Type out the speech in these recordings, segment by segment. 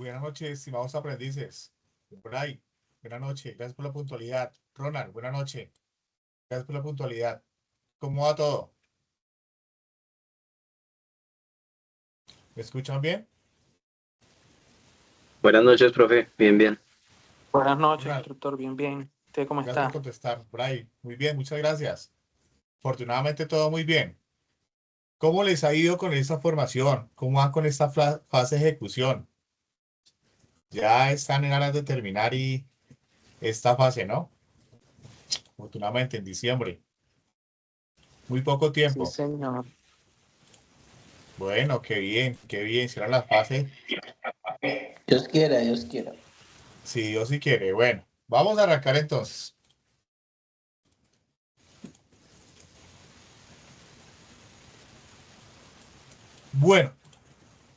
Buenas noches, estimados aprendices. Bray, buenas noches. Gracias por la puntualidad. Ronald, buenas noches. Gracias por la puntualidad. ¿Cómo va todo? ¿Me escuchan bien? Buenas noches, profe. Bien, bien. Buenas noches, Ronald, instructor. Bien, bien. ¿Usted cómo gracias por está? contestar. Bray, muy bien, muchas gracias. Afortunadamente todo muy bien. ¿Cómo les ha ido con esta formación? ¿Cómo van con esta fase de ejecución? Ya están en ganas de terminar y esta fase, ¿no? Afortunadamente en diciembre. Muy poco Sí, tiempo. señor. Bueno, qué bien, qué bien. Será la fase. Dios quiera, Dios quiera. Si Dios sí quiere. Bueno, vamos a arrancar entonces. Bueno,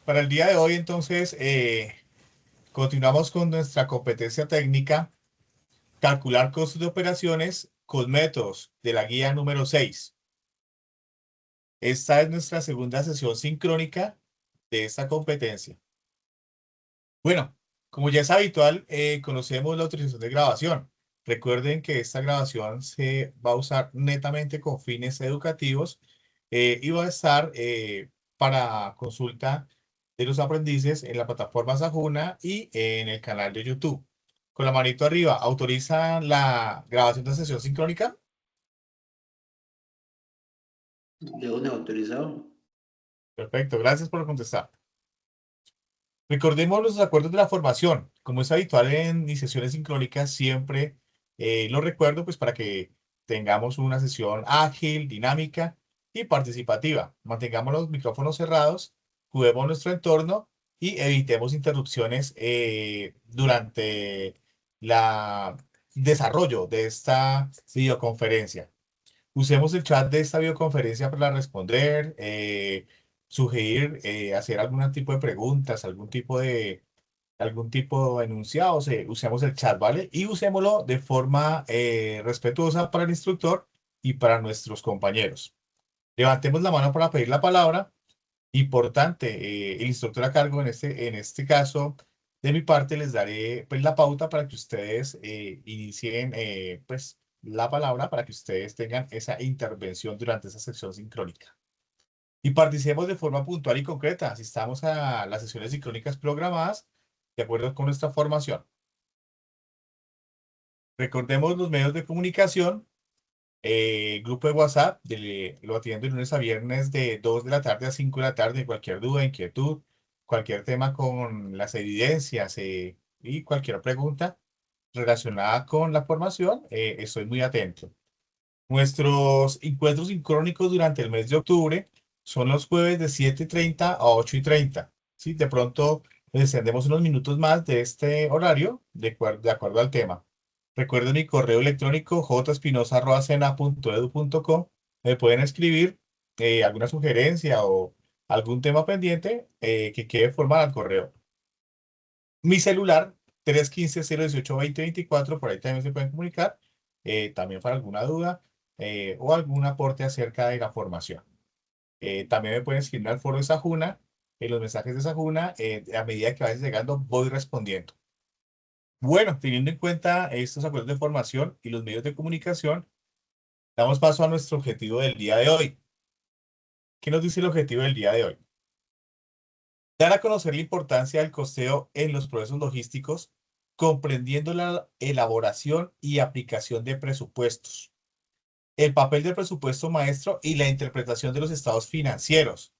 para el día de hoy entonces continuamos con nuestra competencia técnica, calcular costos de operaciones con métodos de la guía número 6. Esta es nuestra segunda sesión sincrónica de esta competencia. Bueno, como ya es habitual, conocemos la utilización de grabación. Recuerden que esta grabación se va a usar netamente con fines educativos y va a estar para consulta de los aprendices en la plataforma Sajuna y en el canal de YouTube. Con la manito arriba, ¿autoriza la grabación de sesión sincrónica? De una autorizado. Perfecto, gracias por contestar. Recordemos los acuerdos de la formación. Como es habitual en mis sesiones sincrónicas, siempre lo recuerdo pues para que tengamos una sesión ágil, dinámica y participativa. Mantengamos los micrófonos cerrados, cuidemos nuestro entorno y evitemos interrupciones durante el desarrollo de esta videoconferencia. Usemos el chat de esta videoconferencia para responder, sugerir, hacer algún tipo de preguntas, algún tipo de enunciados. Usemos el chat, ¿vale? Y usémoslo de forma respetuosa para el instructor y para nuestros compañeros. Levantemos la mano para pedir la palabra. Importante, el instructor a cargo en este caso, de mi parte, les daré pues, la pauta para que ustedes inicien pues, la palabra, para que ustedes tengan esa intervención durante esa sección sincrónica. Y participemos de forma puntual y concreta. Asistamos a las sesiones sincrónicas programadas de acuerdo con nuestra formación. Recordemos los medios de comunicación. Grupo de WhatsApp, lo atiendo de lunes a viernes de 2 de la tarde a 5 de la tarde. Cualquier duda, inquietud, cualquier tema con las evidencias y cualquier pregunta relacionada con la formación, estoy muy atento. Nuestros encuentros sincrónicos durante el mes de octubre son los jueves de 7:30 a 8:30. ¿Sí? De pronto les extendemos unos minutos más de este horario de acuerdo al tema. Recuerden mi correo electrónico jespinoza@sena.edu.co. Me pueden escribir alguna sugerencia o algún tema pendiente que quede formar al correo. Mi celular, 315-018-2024, por ahí también se pueden comunicar, también para alguna duda o algún aporte acerca de la formación. También me pueden escribir al foro de Sajuna, en los mensajes de Sajuna, a medida que vayan llegando voy respondiendo. Bueno, teniendo en cuenta estos acuerdos de formación y los medios de comunicación, damos paso a nuestro objetivo del día de hoy. ¿Qué nos dice el objetivo del día de hoy? Dar a conocer la importancia del costeo en los procesos logísticos, comprendiendo la elaboración y aplicación de presupuestos, el papel del presupuesto maestro y la interpretación de los estados financieros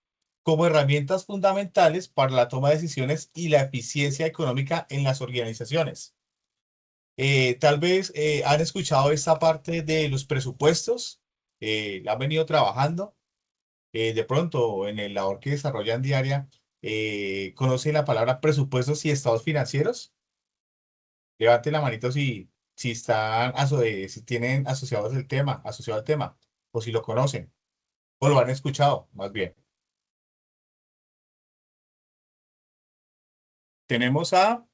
como herramientas fundamentales para la toma de decisiones y la eficiencia económica en las organizaciones. Tal vez han escuchado esta parte de los presupuestos, la han venido trabajando, de pronto en el labor que desarrollan diaria, ¿conocen la palabra presupuestos y estados financieros? Levanten la manito si están, si tienen asociado al tema, o si lo conocen, o lo han escuchado, más bien. Tenemos a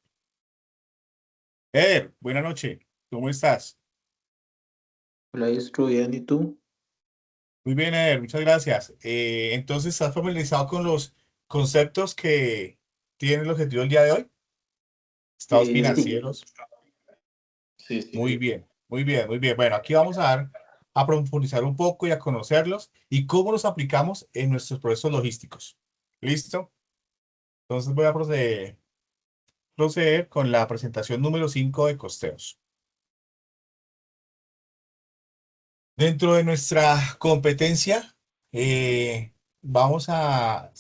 Eder, buena noche, ¿cómo estás? Hola, Istro, bien, ¿y tú? Muy bien, Eder, muchas gracias. Entonces, ¿estás familiarizado con los conceptos que tiene el objetivo del día de hoy? estados Sí. financieros. Sí. Muy bien, muy bien, muy bien. Bueno, aquí vamos a profundizar un poco y a conocerlos y cómo los aplicamos en nuestros procesos logísticos. ¿Listo? Entonces voy a proceder con la presentación número 5 de costeos. Dentro de nuestra competencia, vamos a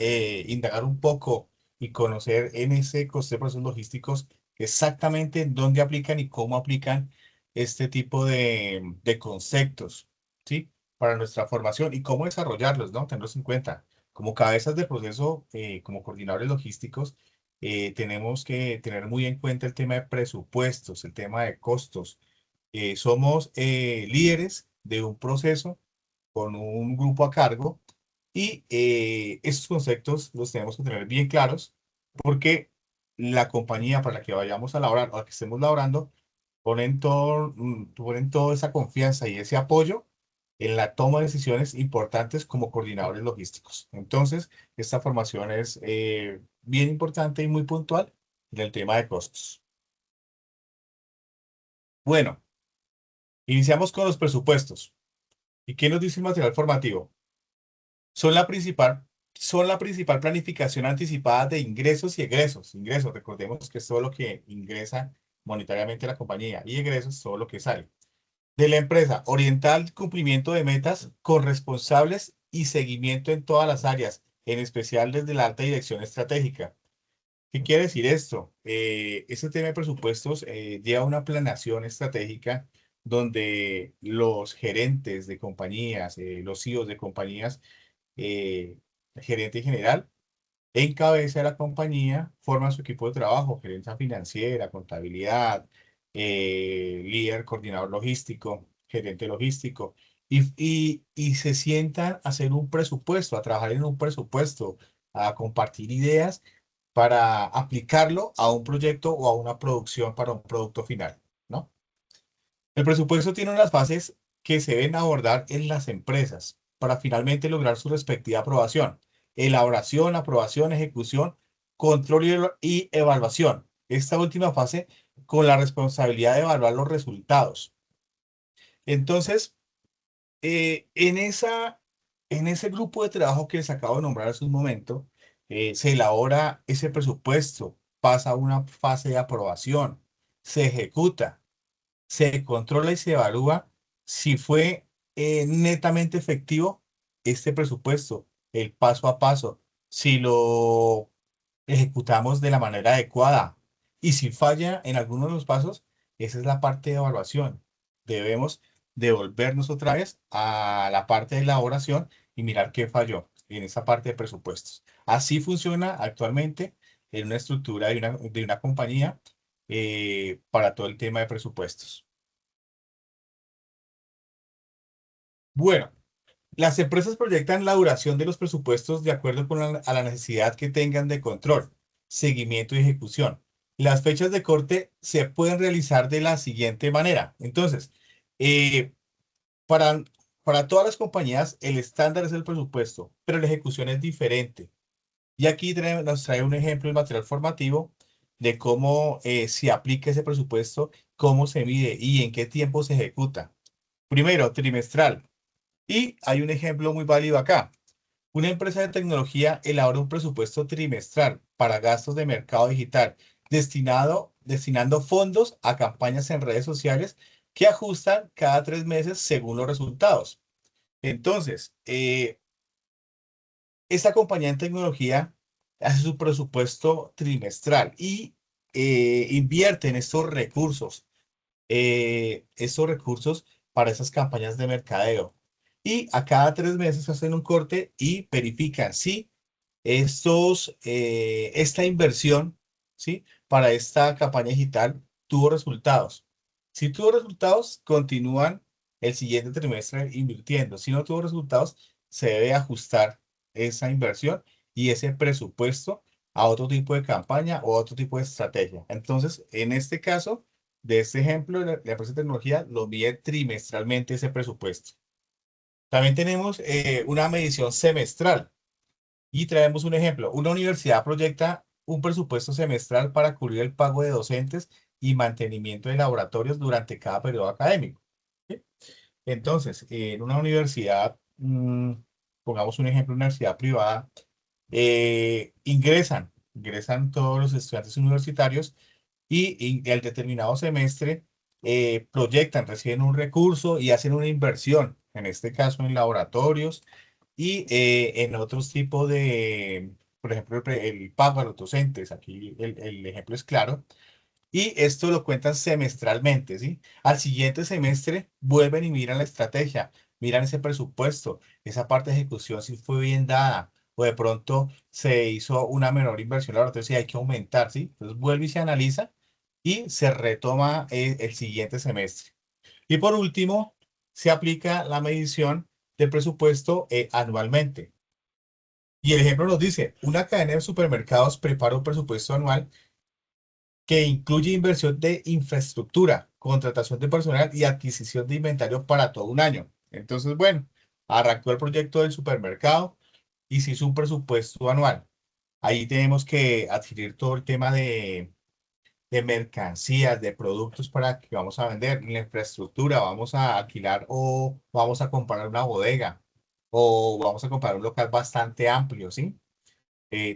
indagar un poco y conocer en ese costeo de procesos logísticos exactamente dónde aplican y cómo aplican este tipo de conceptos, ¿sí? Para nuestra formación y cómo desarrollarlos, ¿no? Tenerlos en cuenta. Como cabezas de proceso, como coordinadores logísticos, tenemos que tener muy en cuenta el tema de presupuestos, el tema de costos. Somos líderes de un proceso con un grupo a cargo y esos conceptos los tenemos que tener bien claros porque la compañía para la que vayamos a laborar o a la que estemos laborando ponen toda esa confianza y ese apoyo en la toma de decisiones importantes como coordinadores logísticos. Entonces, esta formación es bien importante y muy puntual en el tema de costos. Bueno, iniciamos con los presupuestos. ¿Y qué nos dice el material formativo? Son la principal, son la principal planificación anticipada de ingresos y egresos. Ingresos, recordemos que es todo lo que ingresa monetariamente a la compañía y egresos es todo lo que sale. De la empresa, orientada al cumplimiento de metas con responsables y seguimiento en todas las áreas, en especial desde la alta dirección estratégica. ¿Qué quiere decir esto? Este tema de presupuestos lleva una planeación estratégica donde los gerentes de compañías, los CEOs de compañías, eh, gerente general, en cabeza de la compañía, forman su equipo de trabajo, gerencia financiera, contabilidad, líder, coordinador logístico, gerente logístico, y se sientan a hacer un presupuesto, a trabajar en un presupuesto, a compartir ideas para aplicarlo a un proyecto o a una producción para un producto final, ¿no? El presupuesto tiene unas fases que se deben abordar en las empresas para finalmente lograr su respectiva aprobación. Elaboración, aprobación, ejecución, control y evaluación. Esta última fase con la responsabilidad de evaluar los resultados. Entonces, en ese grupo de trabajo que les acabo de nombrar hace un momento, se elabora ese presupuesto, pasa a una fase de aprobación, se ejecuta, se controla y se evalúa si fue netamente efectivo este presupuesto, el paso a paso, si lo ejecutamos de la manera adecuada y si falla en alguno de los pasos, esa es la parte de evaluación. Debemos devolvernos otra vez a la parte de elaboración y mirar qué falló en esa parte de presupuestos. Así funciona actualmente en una estructura de una compañía para todo el tema de presupuestos. Bueno, las empresas proyectan la duración de los presupuestos de acuerdo con a la necesidad que tengan de control, seguimiento y ejecución. Las fechas de corte se pueden realizar de la siguiente manera. Entonces, eh, para, para todas las compañías, el estándar es el presupuesto, pero la ejecución es diferente. Y aquí nos trae un ejemplo el material formativo de cómo se aplica ese presupuesto, cómo se mide y en qué tiempo se ejecuta. Primero, trimestral. Y hay un ejemplo muy válido acá. Una empresa de tecnología elabora un presupuesto trimestral para gastos de mercado digital, destinando fondos a campañas en redes sociales que ajustan cada 3 meses según los resultados. Entonces, esta compañía en tecnología hace su presupuesto trimestral y invierte en estos recursos para esas campañas de mercadeo. Y a cada 3 meses hacen un corte y verifican si esta inversión, ¿sí? Para esta campaña digital tuvo resultados. Si tuvo resultados, continúan el siguiente trimestre invirtiendo. Si no tuvo resultados, se debe ajustar esa inversión y ese presupuesto a otro tipo de campaña o a otro tipo de estrategia. Entonces, en este caso, de este ejemplo, la empresa de tecnología lo mide trimestralmente ese presupuesto. También tenemos una medición semestral. Y traemos un ejemplo. Una universidad proyecta un presupuesto semestral para cubrir el pago de docentes y mantenimiento de laboratorios durante cada periodo académico. ¿Sí? Entonces, en una universidad, pongamos un ejemplo, una universidad privada, ingresan todos los estudiantes universitarios y el determinado semestre proyectan, reciben un recurso y hacen una inversión, en este caso en laboratorios y en otros tipos de, por ejemplo, el pago a los docentes, aquí el ejemplo es claro, y esto lo cuentan semestralmente, ¿sí? Al siguiente semestre vuelven y miran la estrategia, miran ese presupuesto, esa parte de ejecución si fue bien dada, o de pronto se hizo una menor inversión, ahora entonces sí hay que aumentar, ¿sí? Entonces vuelve y se analiza y se retoma el siguiente semestre. Y por último, se aplica la medición del presupuesto anualmente. Y el ejemplo nos dice, una cadena de supermercados prepara un presupuesto anual que incluye inversión de infraestructura, contratación de personal y adquisición de inventario para todo un año. Entonces, bueno, arrancó el proyecto del supermercado y se hizo un presupuesto anual. Ahí tenemos que adquirir todo el tema de mercancías, de productos para que vamos a vender, la infraestructura, vamos a alquilar o vamos a comprar una bodega o vamos a comprar un local bastante amplio, ¿sí?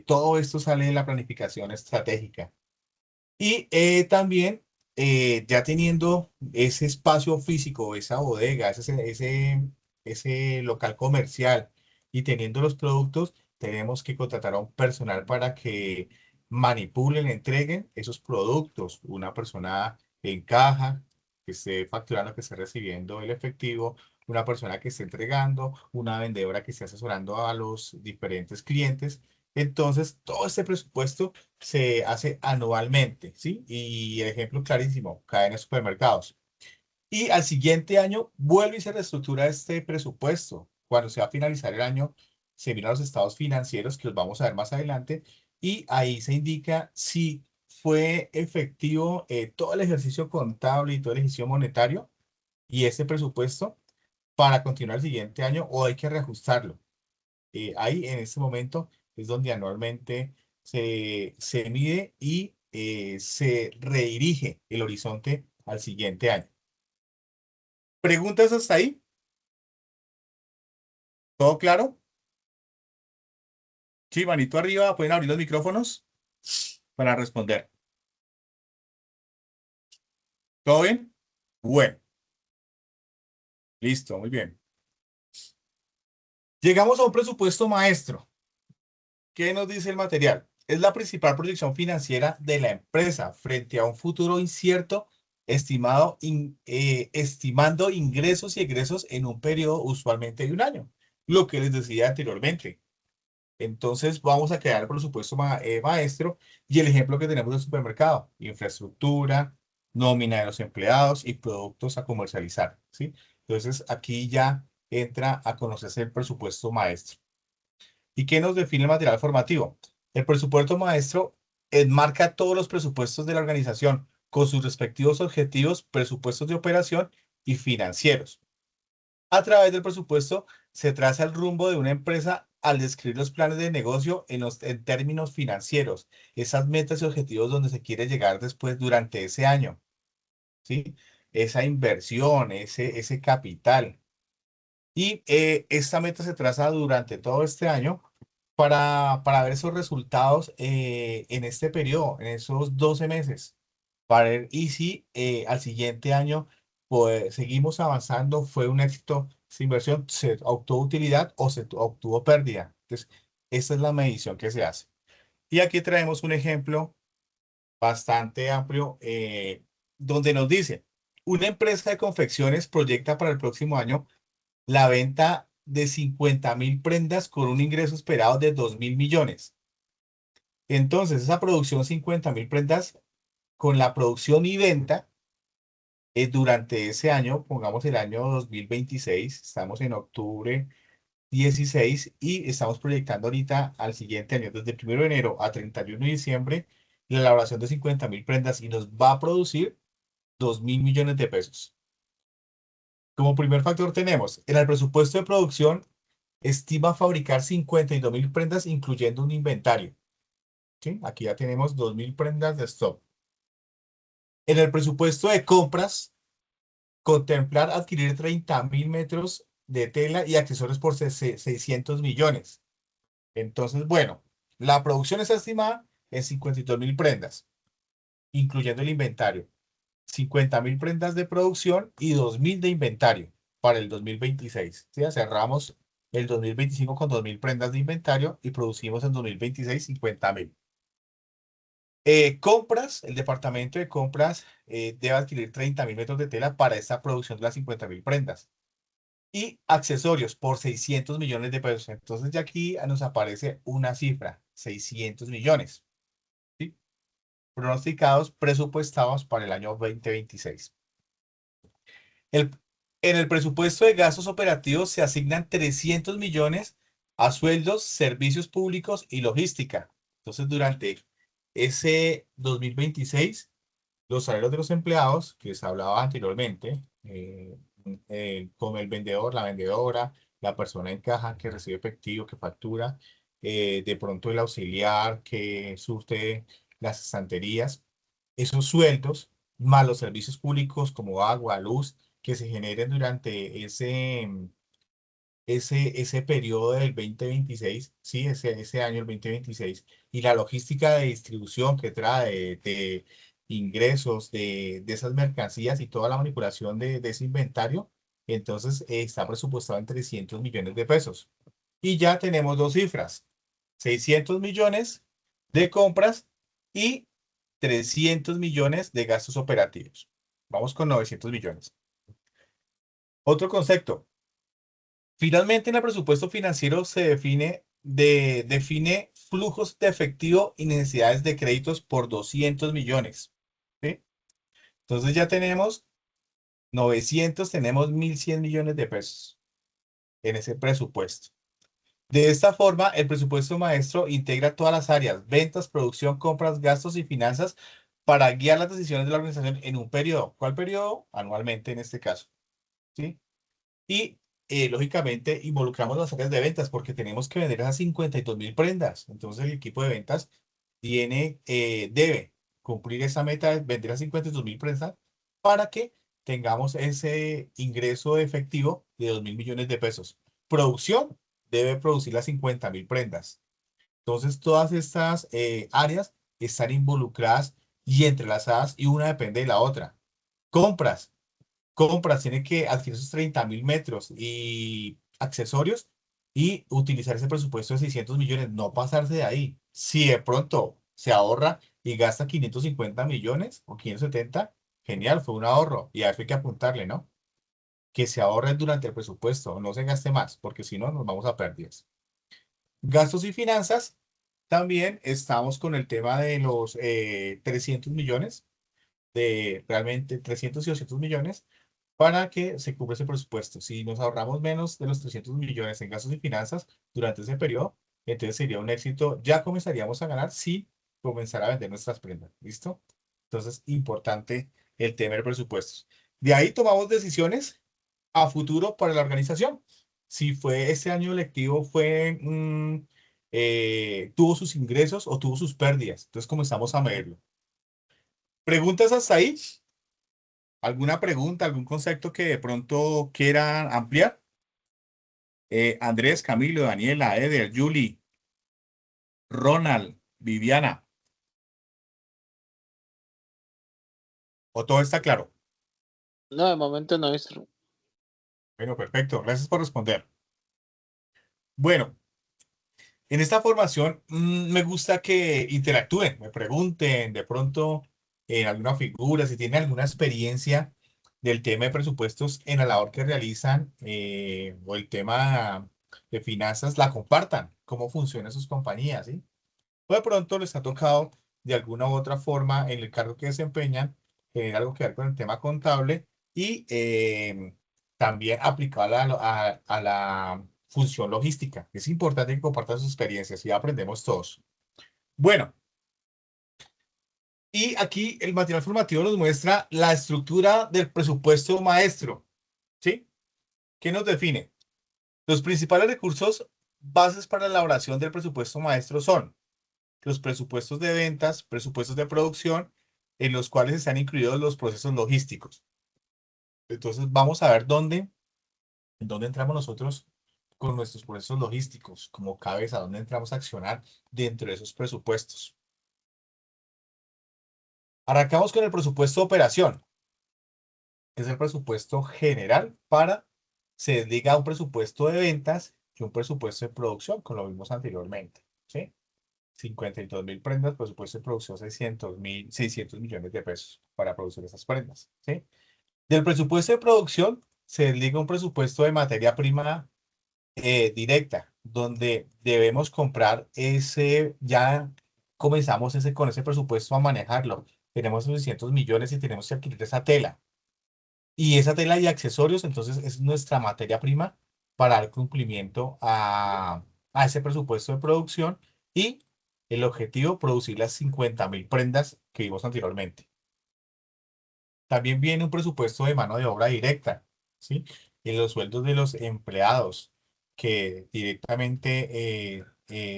Todo esto sale de la planificación estratégica. Y también, ya teniendo ese espacio físico, esa bodega, ese local comercial y teniendo los productos, tenemos que contratar a un personal para que manipulen, entreguen esos productos. Una persona en caja, que esté facturando, que esté recibiendo el efectivo, una persona que esté entregando, una vendedora que esté asesorando a los diferentes clientes. Entonces, todo este presupuesto se hace anualmente, ¿sí? Y el ejemplo clarísimo, cadenas de supermercados. Y al siguiente año vuelve y se reestructura este presupuesto. Cuando se va a finalizar el año, se miran los estados financieros, que los vamos a ver más adelante, y ahí se indica si fue efectivo todo el ejercicio contable y todo el ejercicio monetario y este presupuesto para continuar el siguiente año o hay que reajustarlo. Ahí en este momento es donde anualmente se mide y se redirige el horizonte al siguiente año. ¿Preguntas hasta ahí? ¿Todo claro? Sí, manito arriba, pueden abrir los micrófonos para responder. ¿Todo bien? Bueno, listo, muy bien. Llegamos a un presupuesto maestro. ¿Qué nos dice el material? Es la principal proyección financiera de la empresa frente a un futuro incierto, estimando ingresos y egresos en un periodo usualmente de un año, lo que les decía anteriormente. Entonces vamos a crear el presupuesto maestro y el ejemplo que tenemos del supermercado, infraestructura, nómina de los empleados y productos a comercializar, ¿sí? Entonces aquí ya entra a conocerse el presupuesto maestro. ¿Y qué nos define el material formativo? El presupuesto maestro enmarca todos los presupuestos de la organización con sus respectivos objetivos, presupuestos de operación y financieros. A través del presupuesto se traza el rumbo de una empresa al describir los planes de negocio en términos financieros, esas metas y objetivos donde se quiere llegar después durante ese año, ¿sí? Esa inversión, ese capital. Y esta meta se traza durante todo este año para ver esos resultados en este periodo, en esos 12 meses, para ver y si al siguiente año pues, seguimos avanzando, fue un éxito esa inversión, se obtuvo utilidad o se obtuvo pérdida. Entonces, esta es la medición que se hace. Y aquí traemos un ejemplo bastante amplio donde nos dice, una empresa de confecciones proyecta para el próximo año la venta de 50.000 prendas con un ingreso esperado de 2.000 millones. Entonces, esa producción, 50.000 prendas, con la producción y venta durante ese año, pongamos el año 2026, estamos en octubre 16 y estamos proyectando ahorita al siguiente año, desde el 1 de enero a 31 de diciembre, la elaboración de 50.000 prendas y nos va a producir 2.000 millones de pesos. Como primer factor tenemos, en el presupuesto de producción estima fabricar 52.000 prendas, incluyendo un inventario. ¿sí? Aquí ya tenemos 2.000 prendas de stock. En el presupuesto de compras, contemplar adquirir 30.000 metros de tela y accesorios por 600 millones. Entonces, bueno, la producción es estimada en 52.000 prendas, incluyendo el inventario. 50.000 prendas de producción y 2.000 de inventario para el 2026. ¿Sí? Cerramos el 2025 con 2.000 prendas de inventario y producimos en 2026 50.000. Compras, el departamento de compras debe adquirir 30.000 metros de tela para esta producción de las 50.000 prendas. Y accesorios por 600 millones de pesos. Entonces ya aquí nos aparece una cifra, 600 millones. ¿Sí? Pronosticados, presupuestados para el año 2026. En el presupuesto de gastos operativos se asignan 300 millones a sueldos, servicios públicos y logística. Entonces, durante ese 2026, los salarios de los empleados, que les hablaba anteriormente, como el vendedor, la vendedora, la persona en caja que recibe efectivo, que factura, de pronto el auxiliar que surte las estanterías, esos sueldos, más los servicios públicos como agua, luz, que se generen durante ese periodo del 2026, sí, ese año, el 2026, y la logística de distribución que trae de ingresos de esas mercancías y toda la manipulación de ese inventario, entonces está presupuestado en 300 millones de pesos. Y ya tenemos dos cifras, 600 millones de compras y 300 millones de gastos operativos. Vamos con 900 millones. Otro concepto. Finalmente, en el presupuesto financiero se define flujos de efectivo y necesidades de créditos por 200 millones. ¿Sí? Entonces ya tenemos 900, tenemos 1.100 millones de pesos en ese presupuesto. De esta forma, el presupuesto maestro integra todas las áreas, ventas, producción, compras, gastos y finanzas para guiar las decisiones de la organización en un periodo. ¿Cuál periodo? Anualmente en este caso. ¿Sí? Y lógicamente involucramos las áreas de ventas porque tenemos que vender esas 52.000 prendas. Entonces el equipo de ventas debe cumplir esa meta de vender las 52.000 prendas para que tengamos ese ingreso efectivo de 2.000 millones de pesos. Producción debe producir las 50.000 prendas. Entonces todas estas áreas están involucradas y entrelazadas y una depende de la otra. Compras, tiene que adquirir esos 30.000 metros y accesorios y utilizar ese presupuesto de 600 millones, no pasarse de ahí. Si de pronto se ahorra y gasta 550 millones o 570, genial, fue un ahorro y a eso hay que apuntarle, ¿no? Que se ahorre durante el presupuesto, no se gaste más, porque si no nos vamos a pérdidas. Gastos y finanzas, también estamos con el tema de los 300 millones, de realmente 300 y 200 millones para que se cubra ese presupuesto. Si nos ahorramos menos de los 300 millones en gastos y finanzas durante ese periodo, entonces sería un éxito. Ya comenzaríamos a ganar si comenzara a vender nuestras prendas. ¿Listo? Entonces, importante el tema del presupuesto. De ahí tomamos decisiones a futuro para la organización. Si fue este año lectivo, tuvo sus ingresos o tuvo sus pérdidas. Entonces comenzamos a medirlo. ¿Preguntas hasta ahí? ¿Alguna pregunta, algún concepto que de pronto quieran ampliar? Andrés, Camilo, Daniela, Eder, Julie, Ronald, Viviana. ¿O todo está claro? No, de momento no, maestro. Bueno, perfecto. Gracias por responder. Bueno, en esta formación me gusta que interactúen, me pregunten de pronto en alguna figura, si tienen alguna experiencia del tema de presupuestos en la labor que realizan o el tema de finanzas, la compartan, cómo funcionan sus compañías, ¿sí? O de pronto les ha tocado de alguna u otra forma en el cargo que desempeñan tener algo que ver con el tema contable y también aplicado a la función logística. Es importante que compartan sus experiencias y aprendemos todos. Bueno, y aquí el material formativo nos muestra la estructura del presupuesto maestro. ¿Sí? ¿Qué nos define? Los principales recursos bases para la elaboración del presupuesto maestro son los presupuestos de ventas, presupuestos de producción, en los cuales están incluidos los procesos logísticos. Entonces, vamos a ver en dónde entramos nosotros con nuestros procesos logísticos, como cabeza, dónde entramos a accionar dentro de esos presupuestos. Arrancamos con el presupuesto de operación. Es el presupuesto general se desliga un presupuesto de ventas y un presupuesto de producción, como lo vimos anteriormente, ¿sí? 52.000 prendas, presupuesto de producción 600 millones de pesos para producir esas prendas, ¿sí? Del presupuesto de producción se desliga un presupuesto de materia prima directa, donde debemos comprar ya comenzamos con ese presupuesto a manejarlo. Tenemos 600 millones y tenemos que adquirir esa tela. Y esa tela y accesorios, entonces, es nuestra materia prima para dar cumplimiento a ese presupuesto de producción y el objetivo, producir las 50.000 prendas que vimos anteriormente. También viene un presupuesto de mano de obra directa, ¿sí? En los sueldos de los empleados que directamente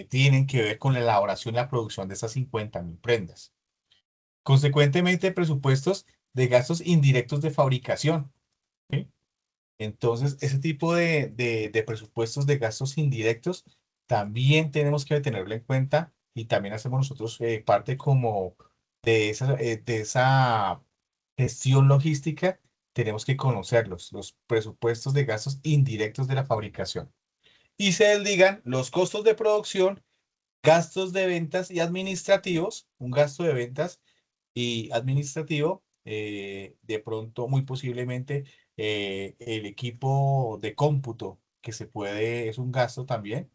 tienen que ver con la elaboración y la producción de esas 50.000 prendas. Consecuentemente, presupuestos de gastos indirectos de fabricación, ¿sí? Entonces, ese tipo de presupuestos de gastos indirectos también tenemos que tenerlo en cuenta y también hacemos nosotros parte como de esa gestión logística. Tenemos que conocerlos, los presupuestos de gastos indirectos de la fabricación. Y se desligan los costos de producción, gastos de ventas y administrativos, un gasto de ventas y administrativo, de pronto, muy posiblemente, el equipo de cómputo, es un gasto también,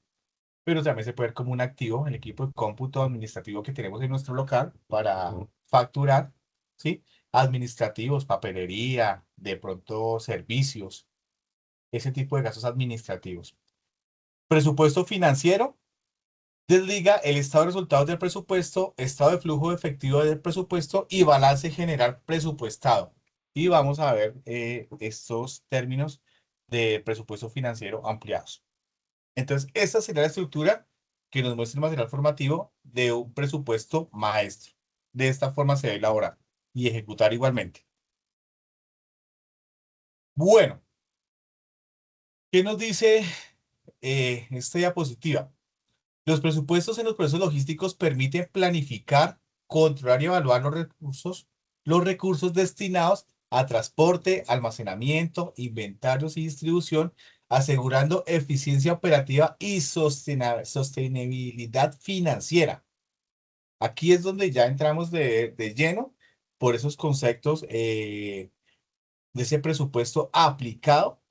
pero también se puede ver como un activo, el equipo de cómputo administrativo que tenemos en nuestro local para facturar, ¿sí? Administrativos, papelería, de pronto servicios, ese tipo de gastos administrativos. Presupuesto financiero. Desliga el estado de resultados del presupuesto, estado de flujo efectivo del presupuesto y balance general presupuestado. Y vamos a ver estos términos de presupuesto financiero ampliados. Entonces, esta sería la estructura que nos muestra el material formativo de un presupuesto maestro. De esta forma se debe elaborar y ejecutar igualmente. Bueno, ¿qué nos dice esta diapositiva? Los presupuestos en los procesos logísticos permiten planificar, controlar y evaluar los recursos destinados a transporte, almacenamiento, inventarios y distribución, asegurando eficiencia operativa y sostenibilidad financiera. Aquí es donde ya entramos de lleno por esos conceptos de ese presupuesto aplicado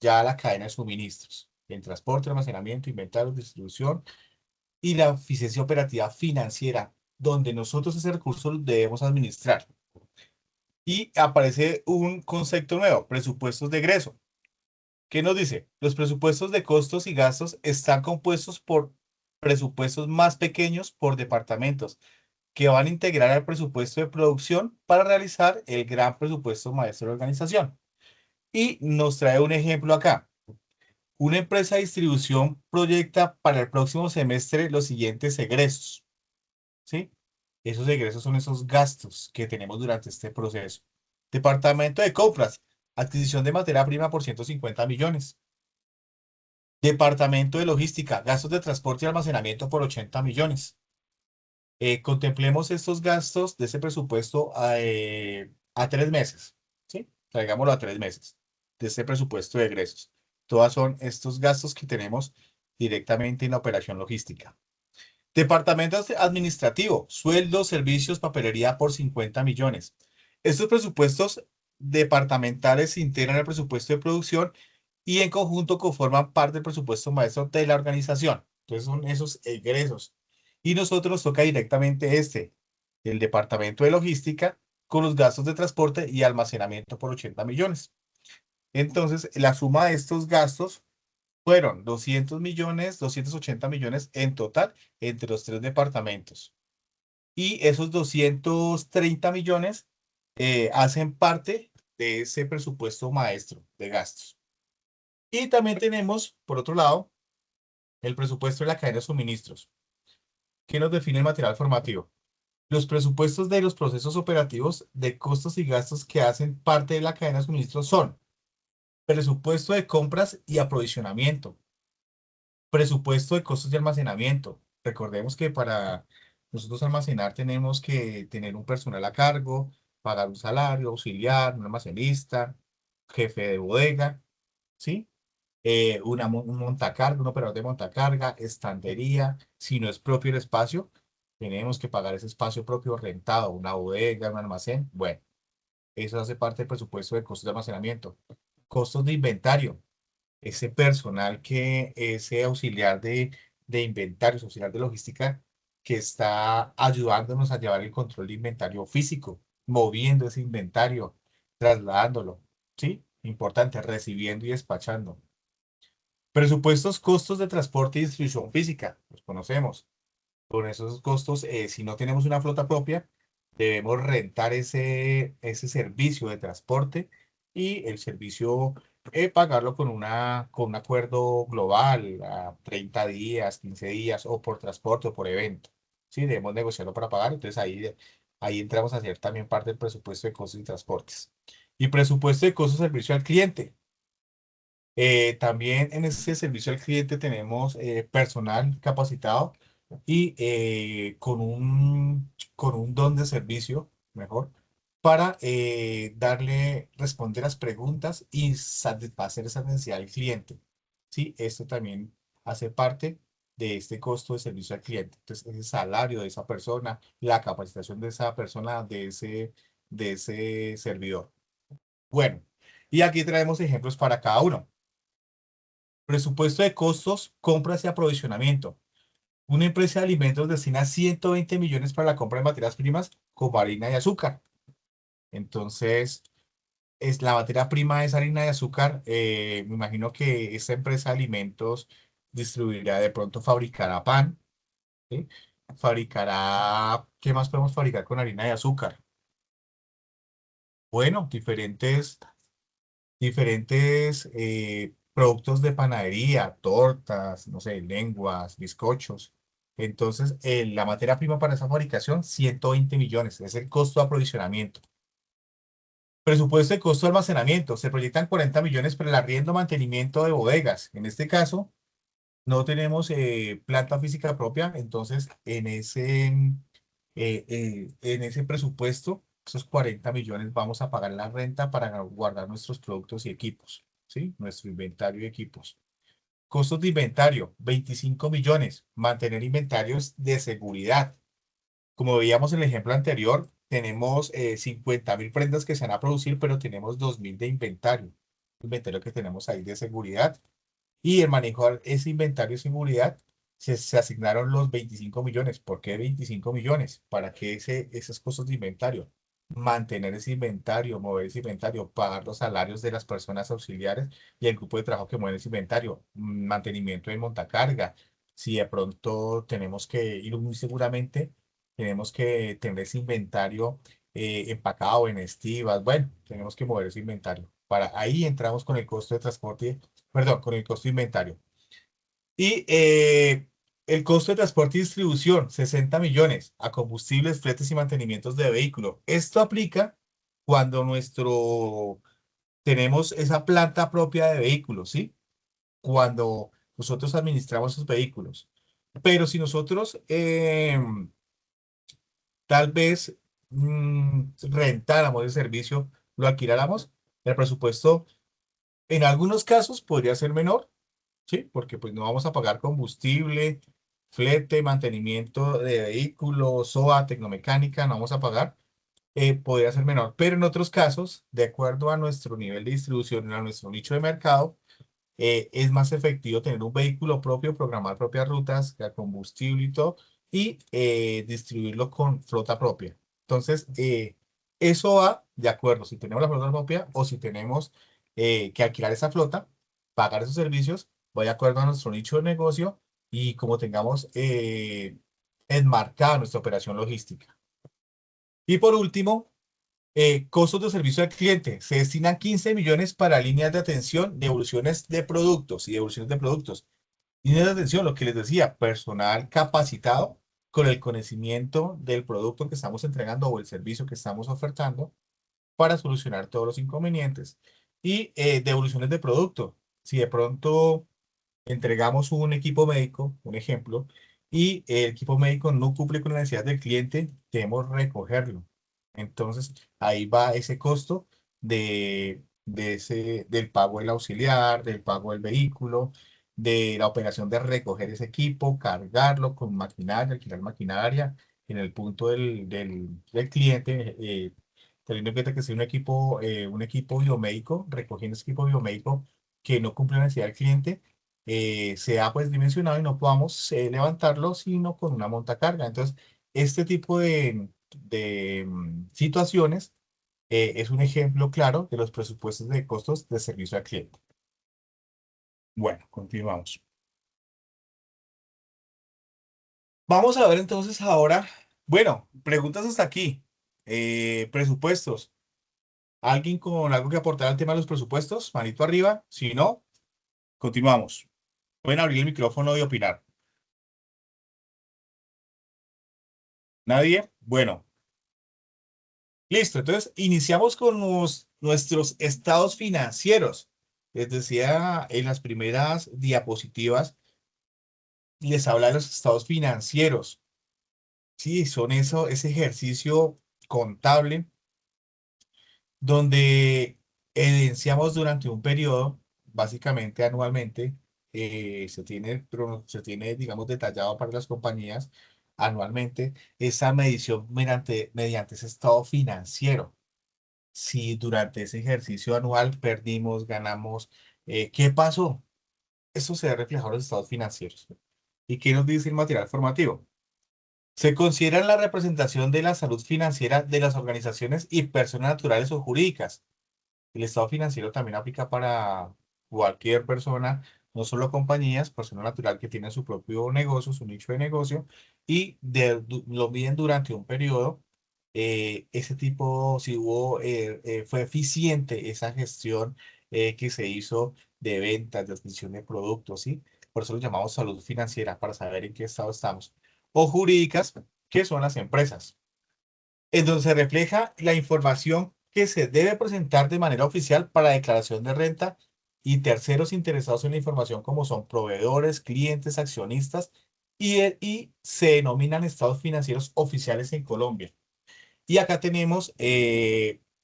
ya a la cadena de suministros, en transporte, almacenamiento, inventarios, distribución y la eficiencia operativa financiera, donde nosotros ese recurso lo debemos administrar. Y aparece un concepto nuevo, presupuestos de egreso. ¿Qué nos dice? Los presupuestos de costos y gastos están compuestos por presupuestos más pequeños por departamentos que van a integrar al presupuesto de producción para realizar el gran presupuesto maestro de organización. Y nos trae un ejemplo acá. Una empresa de distribución proyecta para el próximo semestre los siguientes egresos, ¿sí? Esos egresos son esos gastos que tenemos durante este proceso. Departamento de compras, adquisición de materia prima por 150 millones. Departamento de logística, gastos de transporte y almacenamiento por 80 millones. Contemplemos estos gastos de ese presupuesto a 3 meses, ¿sí? Traigámoslo a 3 meses de ese presupuesto de egresos. Todas son estos gastos que tenemos directamente en la operación logística. Departamento administrativo, sueldos, servicios, papelería por 50 millones. Estos presupuestos departamentales se integran al presupuesto de producción y en conjunto conforman parte del presupuesto maestro de la organización. Entonces son esos egresos. Y nosotros nos toca directamente el departamento de logística, con los gastos de transporte y almacenamiento por 80 millones. Entonces, la suma de estos gastos fueron 200 millones, 280 millones en total entre los tres departamentos. Y esos 230 millones hacen parte de ese presupuesto maestro de gastos. Y también tenemos, por otro lado, el presupuesto de la cadena de suministros. ¿Qué nos define el material formativo? Los presupuestos de los procesos operativos de costos y gastos que hacen parte de la cadena de suministro son presupuesto de compras y aprovisionamiento, presupuesto de costos de almacenamiento. Recordemos que para nosotros almacenar tenemos que tener un personal a cargo, pagar un salario, auxiliar, un almacenista, jefe de bodega, ¿sí? Un montacarga, un operador de montacarga, estantería. Si no es propio el espacio, tenemos que pagar ese espacio propio rentado, una bodega, un almacén. Bueno, eso hace parte del presupuesto de costos de almacenamiento. Costos de inventario, ese personal ese auxiliar de inventarios, auxiliar de logística, que está ayudándonos a llevar el control de inventario físico, moviendo ese inventario, trasladándolo, ¿sí? Importante, recibiendo y despachando. Presupuestos, costos de transporte y distribución física, los conocemos. Con esos costos, si no tenemos una flota propia, debemos rentar ese servicio de transporte y el servicio pagarlo con un acuerdo global a 30 días, 15 días o por transporte o por evento. Sí, debemos negociarlo para pagar. Entonces ahí entramos a hacer también parte del presupuesto de costos y transportes. Y presupuesto de costos de servicio al cliente. También en ese servicio al cliente tenemos personal capacitado y con un don de servicio, mejor, para responder las preguntas y satisfacer esa necesidad del cliente. ¿Sí? Esto también hace parte de este costo de servicio al cliente. Entonces, ese salario de esa persona, la capacitación de esa persona, de ese servidor. Bueno, y aquí traemos ejemplos para cada uno. Presupuesto de costos, compras y aprovisionamiento. Una empresa de alimentos destina 120 millones para la compra de materias primas como harina y azúcar. Entonces, la materia prima es harina y azúcar. Me imagino que esta empresa de alimentos distribuirá, de pronto fabricará pan, ¿sí? Fabricará, ¿qué más podemos fabricar con harina y azúcar? Bueno, diferentes productos de panadería, tortas, no sé, lenguas, bizcochos. Entonces, la materia prima para esa fabricación, 120 millones, es el costo de aprovisionamiento. Presupuesto de costo de almacenamiento, se proyectan 40 millones para el arriendo, mantenimiento de bodegas. En este caso, no tenemos planta física propia, entonces en ese presupuesto, esos 40 millones, vamos a pagar la renta para guardar nuestros productos y equipos, ¿sí? Nuestro inventario y equipos. Costos de inventario, 25 millones. Mantener inventarios de seguridad. Como veíamos en el ejemplo anterior, tenemos 50.000 prendas que se van a producir, pero tenemos 2.000 de inventario. Inventario que tenemos ahí de seguridad. Y el manejo de ese inventario de seguridad se asignaron los 25 millones. ¿Por qué 25 millones? ¿Para qué esos costos de inventario? Mantener ese inventario, mover ese inventario, pagar los salarios de las personas auxiliares y el grupo de trabajo que mueve ese inventario, mantenimiento de montacarga. Si de pronto tenemos que ir muy seguramente, tenemos que tener ese inventario empacado en estivas. Bueno, tenemos que mover ese inventario. Ahí entramos con el costo de transporte, perdón, con el costo de inventario. Y el costo de transporte y distribución, 60 millones a combustibles, fletes y mantenimientos de vehículo. Esto aplica cuando tenemos esa planta propia de vehículos, ¿sí? Cuando nosotros administramos esos vehículos. Pero si nosotros tal vez rentáramos el servicio, lo alquiláramos, el presupuesto en algunos casos podría ser menor, ¿sí? Porque pues no vamos a pagar combustible, flete, mantenimiento de vehículos, SOA, tecnomecánica, no vamos a pagar, podría ser menor. Pero en otros casos, de acuerdo a nuestro nivel de distribución, a nuestro nicho de mercado, es más efectivo tener un vehículo propio, programar propias rutas, el combustible y todo, y distribuirlo con flota propia. Entonces, eso va de acuerdo si tenemos la flota propia o si tenemos que alquilar esa flota, pagar esos servicios, va de acuerdo a nuestro nicho de negocio y como tengamos enmarcada nuestra operación logística. Y por último, costos de servicio al cliente. Se destinan 15 millones para líneas de atención, devoluciones de productos y devoluciones de productos. Líneas de atención, lo que les decía, personal capacitado con el conocimiento del producto que estamos entregando o el servicio que estamos ofertando para solucionar todos los inconvenientes. Y devoluciones de producto. Si de pronto entregamos un equipo médico, un ejemplo, y el equipo médico no cumple con la necesidad del cliente, debemos recogerlo. Entonces, ahí va ese costo del pago del auxiliar, del pago del vehículo, de la operación de recoger ese equipo, cargarlo con maquinaria, alquilar maquinaria en el punto del cliente. Teniendo en cuenta que si un equipo biomédico, recogiendo ese equipo biomédico que no cumple la necesidad del cliente, sea pues dimensionado y no podamos levantarlo sino con una montacarga. Entonces, este tipo de situaciones es un ejemplo claro de los presupuestos de costos de servicio al cliente. Bueno, continuamos. Vamos a ver entonces ahora, bueno, preguntas hasta aquí. Presupuestos. ¿Alguien con algo que aportar al tema de los presupuestos? Manito arriba. Si no, continuamos. Pueden abrir el micrófono y opinar. ¿Nadie? Bueno, listo. Entonces, iniciamos con nuestros estados financieros. Les decía en las primeras diapositivas, les habla de los estados financieros. Sí, son ese ejercicio contable donde evidenciamos durante un periodo, básicamente anualmente, se tiene, digamos, detallado para las compañías anualmente esa medición mediante ese estado financiero. Si durante ese ejercicio anual perdimos, ganamos, ¿qué pasó? Eso se ve reflejado en los estados financieros. ¿Y qué nos dice el material formativo? Se considera la representación de la salud financiera de las organizaciones y personas naturales o jurídicas. El estado financiero también aplica para cualquier persona, no solo compañías, persona natural que tiene su propio negocio, su nicho de negocio, y lo miden durante un periodo. Ese tipo, si fue eficiente esa gestión que se hizo de ventas, de adquisición de productos, ¿sí? Por eso lo llamamos salud financiera, para saber en qué estado estamos. O jurídicas, que son las empresas en donde se refleja la información que se debe presentar de manera oficial para declaración de renta y terceros interesados en la información como son proveedores, clientes, accionistas y se denominan estados financieros oficiales en Colombia. Y acá tenemos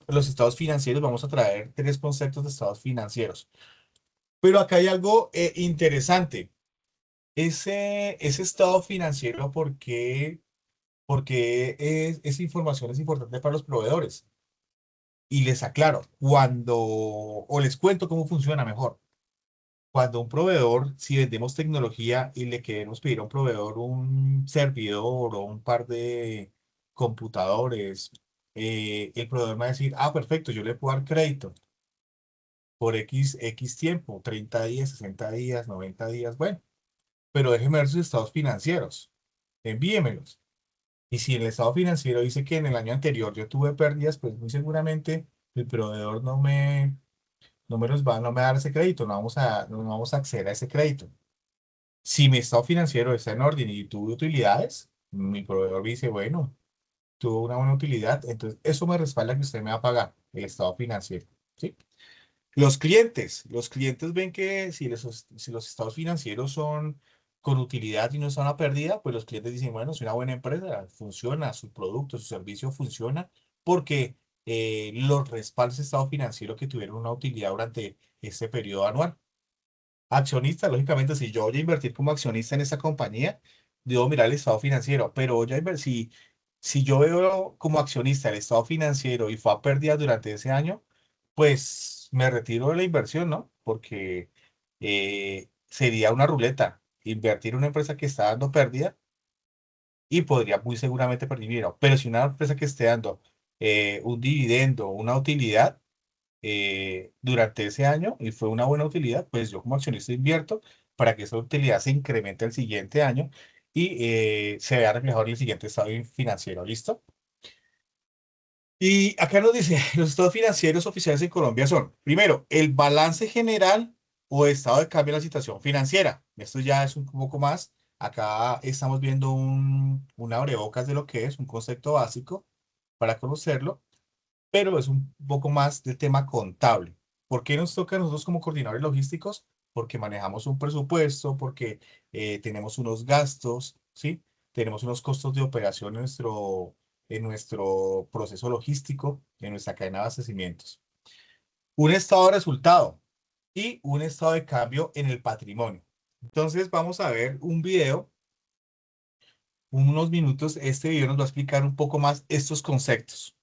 los estados financieros, vamos a traer tres conceptos de estados financieros. Pero acá hay algo interesante. Ese estado financiero, porque esa información es importante para los proveedores. Y les aclaro, o les cuento cómo funciona mejor. Cuando un proveedor, si vendemos tecnología y le queremos pedir a un proveedor un servidor o un par de computadores, el proveedor me va a decir, ah, perfecto, yo le puedo dar crédito por X tiempo, 30 días, 60 días, 90 días, bueno, pero déjeme ver sus estados financieros, envíemelos. Y si el estado financiero dice que en el año anterior yo tuve pérdidas, pues muy seguramente el proveedor no me va a dar ese crédito, no vamos a acceder a ese crédito. Si mi estado financiero está en orden y tuve utilidades, mi proveedor me dice, bueno, tuvo una buena utilidad, entonces eso me respalda que usted me va a pagar el estado financiero, ¿sí? Los clientes ven que si los estados financieros son con utilidad y no son a pérdida, pues los clientes dicen, bueno, es una buena empresa, funciona, su producto, su servicio funciona, porque los respalda ese estado financiero que tuvieron una utilidad durante este periodo anual. Accionista, lógicamente, si yo voy a invertir como accionista en esa compañía, debo mirar el estado financiero, pero si yo veo como accionista el estado financiero y fue a pérdida durante ese año, pues me retiro de la inversión, ¿no? Porque sería una ruleta invertir en una empresa que está dando pérdida y podría muy seguramente perder dinero. Pero si una empresa que esté dando un dividendo, una utilidad, durante ese año y fue una buena utilidad, pues yo como accionista invierto para que esa utilidad se incremente el siguiente año y se vea reflejado en el siguiente estado financiero. ¿Listo? Y acá nos dice, los estados financieros oficiales en Colombia son, primero, el balance general o estado de cambio de la situación financiera. Esto ya es un poco más. Acá estamos viendo un abrebocas de lo que es un concepto básico para conocerlo, pero es un poco más del tema contable. ¿Por qué nos toca a nosotros como coordinadores logísticos? Porque manejamos un presupuesto, porque tenemos unos gastos, ¿sí? Tenemos unos costos de operación en nuestro proceso logístico, en nuestra cadena de abastecimientos. Un estado de resultado y un estado de cambio en el patrimonio. Entonces vamos a ver un video, unos minutos. Este video nos va a explicar un poco más estos conceptos.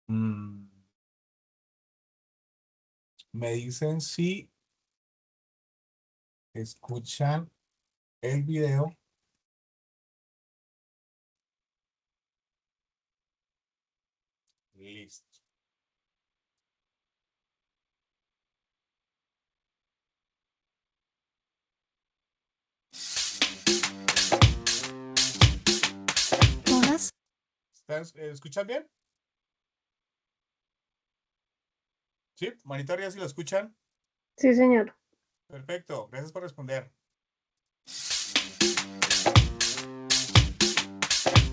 Mm, Me dicen si escuchan el video. Listo. Todas ¿Escuchan bien? ¿Sí? Manita arriba si lo escuchan. Sí, señor. Perfecto. Gracias por responder.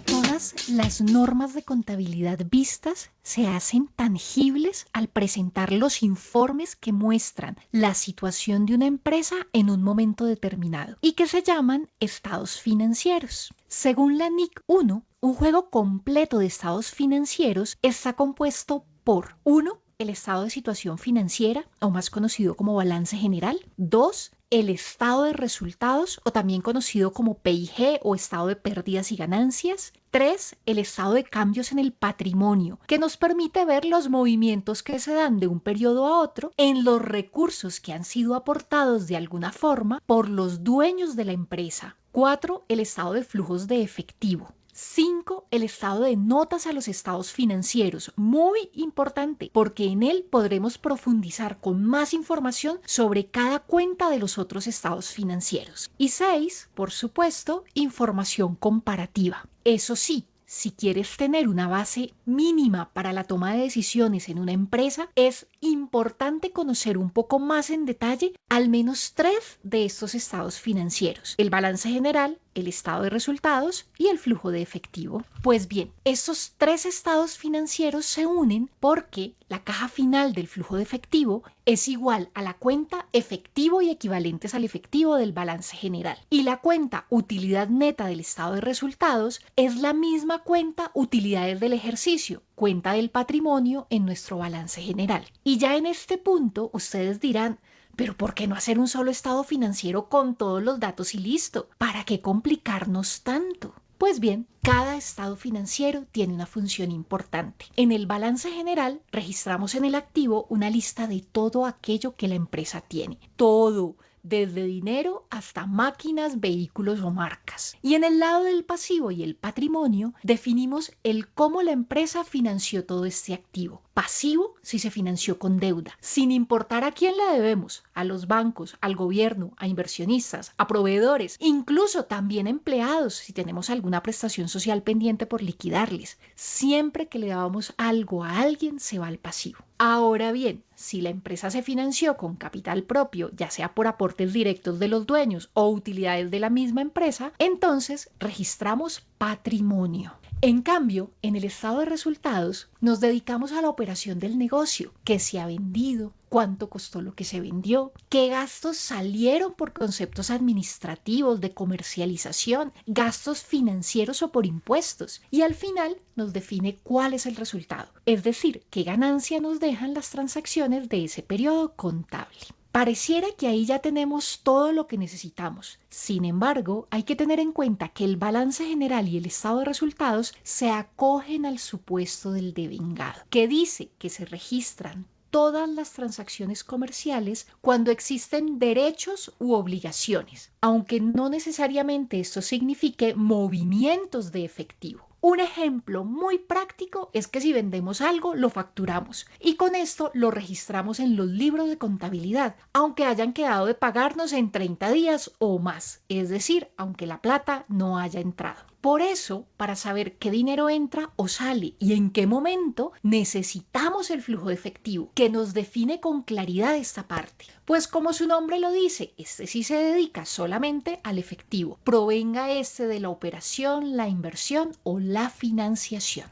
Todas las normas de contabilidad vistas se hacen tangibles al presentar los informes que muestran la situación de una empresa en un momento determinado y que se llaman estados financieros. Según la NIC 1, un juego completo de estados financieros está compuesto por 1. El estado de situación financiera, o más conocido como balance general. 2. El estado de resultados, o también conocido como PIG o estado de pérdidas y ganancias. 3. El estado de cambios en el patrimonio, que nos permite ver los movimientos que se dan de un periodo a otro en los recursos que han sido aportados de alguna forma por los dueños de la empresa. 4. El estado de flujos de efectivo. 5. El estado de notas a los estados financieros, muy importante porque en él podremos profundizar con más información sobre cada cuenta de los otros estados financieros. Y 6. Por supuesto, información comparativa. Eso sí, si quieres tener una base mínima para la toma de decisiones en una empresa, es importante conocer un poco más en detalle al menos 3 de estos estados financieros: el balance general, el estado de resultados y el flujo de efectivo. Pues bien, estos 3 estados financieros se unen porque la caja final del flujo de efectivo es igual a la cuenta efectivo y equivalentes al efectivo del balance general. Y la cuenta utilidad neta del estado de resultados es la misma cuenta utilidades del ejercicio, cuenta del patrimonio en nuestro balance general. Y ya en este punto ustedes dirán: pero ¿por qué no hacer un solo estado financiero con todos los datos y listo? ¿Para qué complicarnos tanto? Pues bien, cada estado financiero tiene una función importante. En el balance general registramos en el activo una lista de todo aquello que la empresa tiene. Todo, desde dinero hasta máquinas, vehículos o marcas. Y en el lado del pasivo y el patrimonio definimos el cómo la empresa financió todo este activo. Pasivo si se financió con deuda, sin importar a quién la debemos: a los bancos, al gobierno, a inversionistas, a proveedores, incluso también empleados si tenemos alguna prestación social pendiente por liquidarles. Siempre que le damos algo a alguien se va al pasivo. Ahora bien, si la empresa se financió con capital propio, ya sea por aportes directos de los dueños o utilidades de la misma empresa, entonces registramos patrimonio. En cambio, en el estado de resultados nos dedicamos a la operación del negocio: qué se ha vendido, cuánto costó lo que se vendió, qué gastos salieron por conceptos administrativos, de comercialización, gastos financieros o por impuestos. Y al final nos define cuál es el resultado, es decir, qué ganancia nos dejan las transacciones de ese periodo contable. Pareciera que ahí ya tenemos todo lo que necesitamos. Sin embargo, hay que tener en cuenta que el balance general y el estado de resultados se acogen al supuesto del devengado, que dice que se registran todas las transacciones comerciales cuando existen derechos u obligaciones, aunque no necesariamente esto signifique movimientos de efectivo. Un ejemplo muy práctico es que si vendemos algo, lo facturamos y con esto lo registramos en los libros de contabilidad, aunque hayan quedado de pagarnos en 30 días o más, es decir, aunque la plata no haya entrado. Por eso, para saber qué dinero entra o sale y en qué momento, necesitamos el flujo de efectivo, que nos define con claridad esta parte. Pues como su nombre lo dice, este sí se dedica solamente al efectivo, provenga este de la operación, la inversión o la financiación.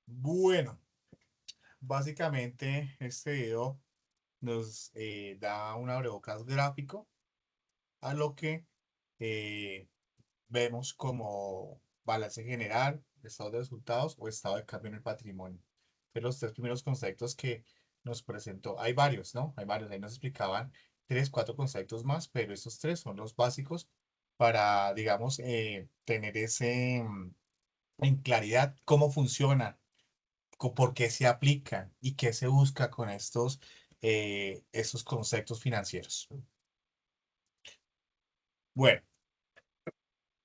Bueno, básicamente este video nos da un abrebocas gráfico a lo que eh, vemos como balance general, estado de resultados o estado de cambio en el patrimonio. De los tres primeros conceptos que nos presentó, hay varios, ¿no? Hay varios, ahí nos explicaban tres, cuatro conceptos más, pero estos tres son los básicos para, digamos, tener en claridad cómo funcionan, por qué se aplican y qué se busca con estos conceptos financieros. Bueno,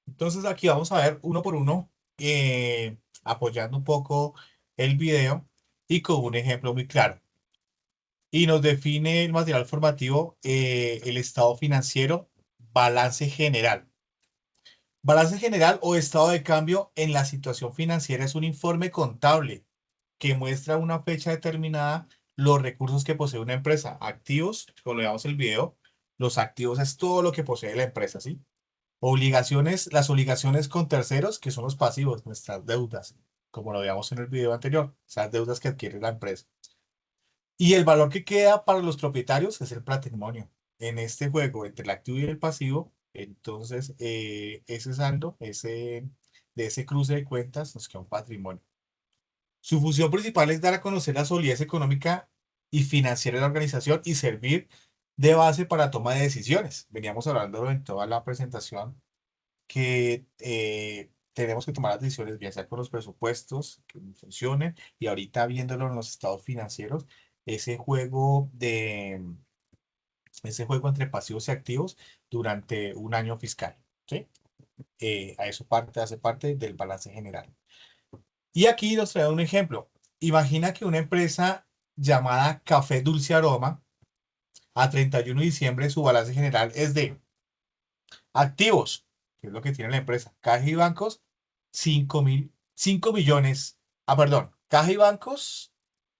entonces aquí vamos a ver uno por uno, apoyando un poco el video y con un ejemplo muy claro. Y nos define el material formativo, el estado financiero, balance general. Balance general o estado de cambio en la situación financiera es un informe contable que muestra a una fecha determinada los recursos que posee una empresa. Activos, como le damos el video, los activos es todo lo que posee la empresa, ¿sí? Obligaciones, las obligaciones con terceros, que son los pasivos, nuestras deudas, como lo veíamos en el video anterior, esas deudas que adquiere la empresa. Y el valor que queda para los propietarios es el patrimonio. En este juego entre el activo y el pasivo, entonces ese saldo, de ese cruce de cuentas, nos queda un patrimonio. Su función principal es dar a conocer la solidez económica y financiera de la organización y servir de base para toma de decisiones. Veníamos hablando en toda la presentación que tenemos que tomar las decisiones, bien sea con los presupuestos, que funcionen, y ahorita viéndolo en los estados financieros, ese juego ese juego entre pasivos y activos durante un año fiscal, ¿sí? A eso hace parte del balance general. Y aquí nos trae un ejemplo. Imagina que una empresa llamada Café Dulce Aroma, a 31 de diciembre, su balance general es de activos, que es lo que tiene la empresa, caja y bancos, 5 millones. Perdón, caja y bancos,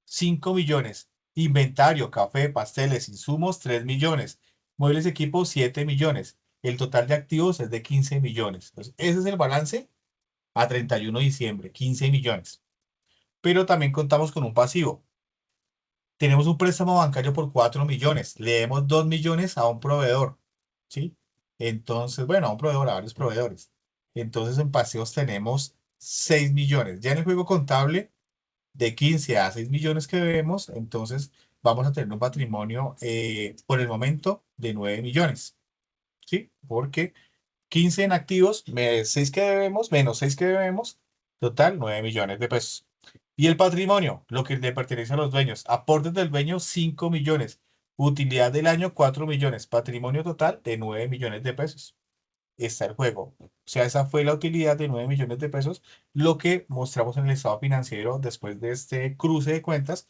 5 millones. Inventario, café, pasteles, insumos, 3 millones. Muebles, equipos, 7 millones. El total de activos es de 15 millones. Entonces, ese es el balance a 31 de diciembre, 15 millones. Pero también contamos con un pasivo. Tenemos un préstamo bancario por 4 millones. Le demos 2 millones a un proveedor, ¿sí? Entonces, bueno, a un proveedor, a varios proveedores. Entonces, en pasivos tenemos 6 millones. Ya en el juego contable, de 15 a 6 millones que vemos, entonces vamos a tener un patrimonio por el momento de 9 millones, ¿sí? Porque 15 en activos, 6 que debemos, menos 6 que debemos, total 9 millones de pesos. Y el patrimonio, lo que le pertenece a los dueños, aportes del dueño 5 millones, utilidad del año 4 millones, patrimonio total de 9 millones de pesos. Está el juego. O sea, esa fue la utilidad de 9 millones de pesos, lo que mostramos en el estado financiero después de este cruce de cuentas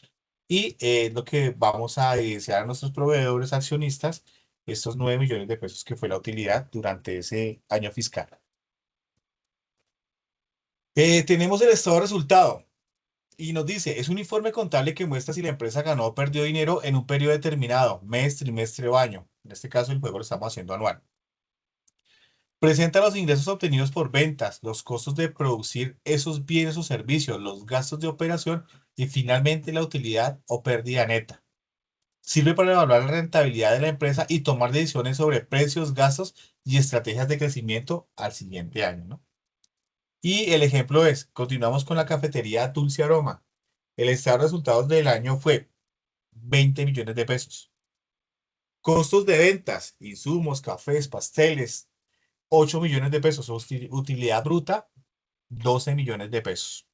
y lo que vamos a evidenciar a nuestros proveedores accionistas, estos 9 millones de pesos que fue la utilidad durante ese año fiscal. Tenemos el estado de resultado y nos dice, es un informe contable que muestra si la empresa ganó o perdió dinero en un periodo determinado, mes, trimestre o año. En este caso, el juego lo estamos haciendo anual. Presenta los ingresos obtenidos por ventas, los costos de producir esos bienes o servicios, los gastos de operación y finalmente la utilidad o pérdida neta. Sirve para evaluar la rentabilidad de la empresa y tomar decisiones sobre precios, gastos y estrategias de crecimiento al siguiente año, ¿no? Y el ejemplo es, continuamos con la cafetería Dulce Aroma. El estado de resultados del año fue 20 millones de pesos. Costos de ventas, insumos, cafés, pasteles, 8 millones de pesos. Utilidad bruta, 12 millones de pesos.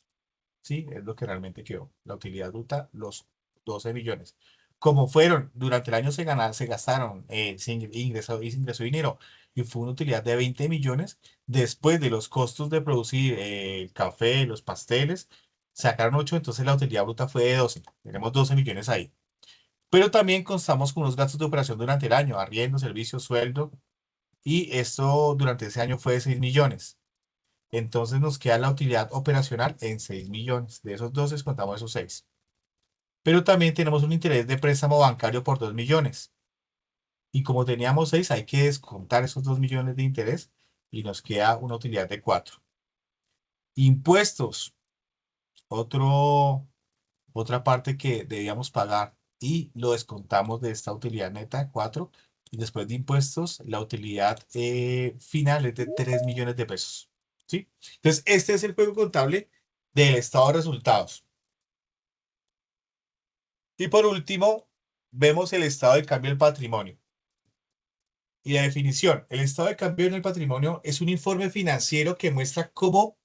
¿Sí? Es lo que realmente quedó. La utilidad bruta, los 12 millones. Como fueron, durante el año se gastaron, se ingresó dinero y fue una utilidad de 20 millones. Después de los costos de producir el café, los pasteles, sacaron 8, entonces la utilidad bruta fue de 12. Tenemos 12 millones ahí. Pero también contamos con unos gastos de operación durante el año, arriendo, servicios, sueldo, y esto durante ese año fue de 6 millones. Entonces nos queda la utilidad operacional en 6 millones. De esos 12 contamos esos 6. Pero también tenemos un interés de préstamo bancario por 2 millones. Y como teníamos 6, hay que descontar esos 2 millones de interés y nos queda una utilidad de 4. Impuestos, otra parte que debíamos pagar y lo descontamos de esta utilidad neta de 4. Y después de impuestos, la utilidad final es de 3 millones de pesos. ¿Sí? Entonces, este es el juego contable del estado de resultados. Y por último, vemos el estado de cambio del patrimonio. Y la definición, el estado de cambio en el patrimonio es un informe financiero que muestra cómo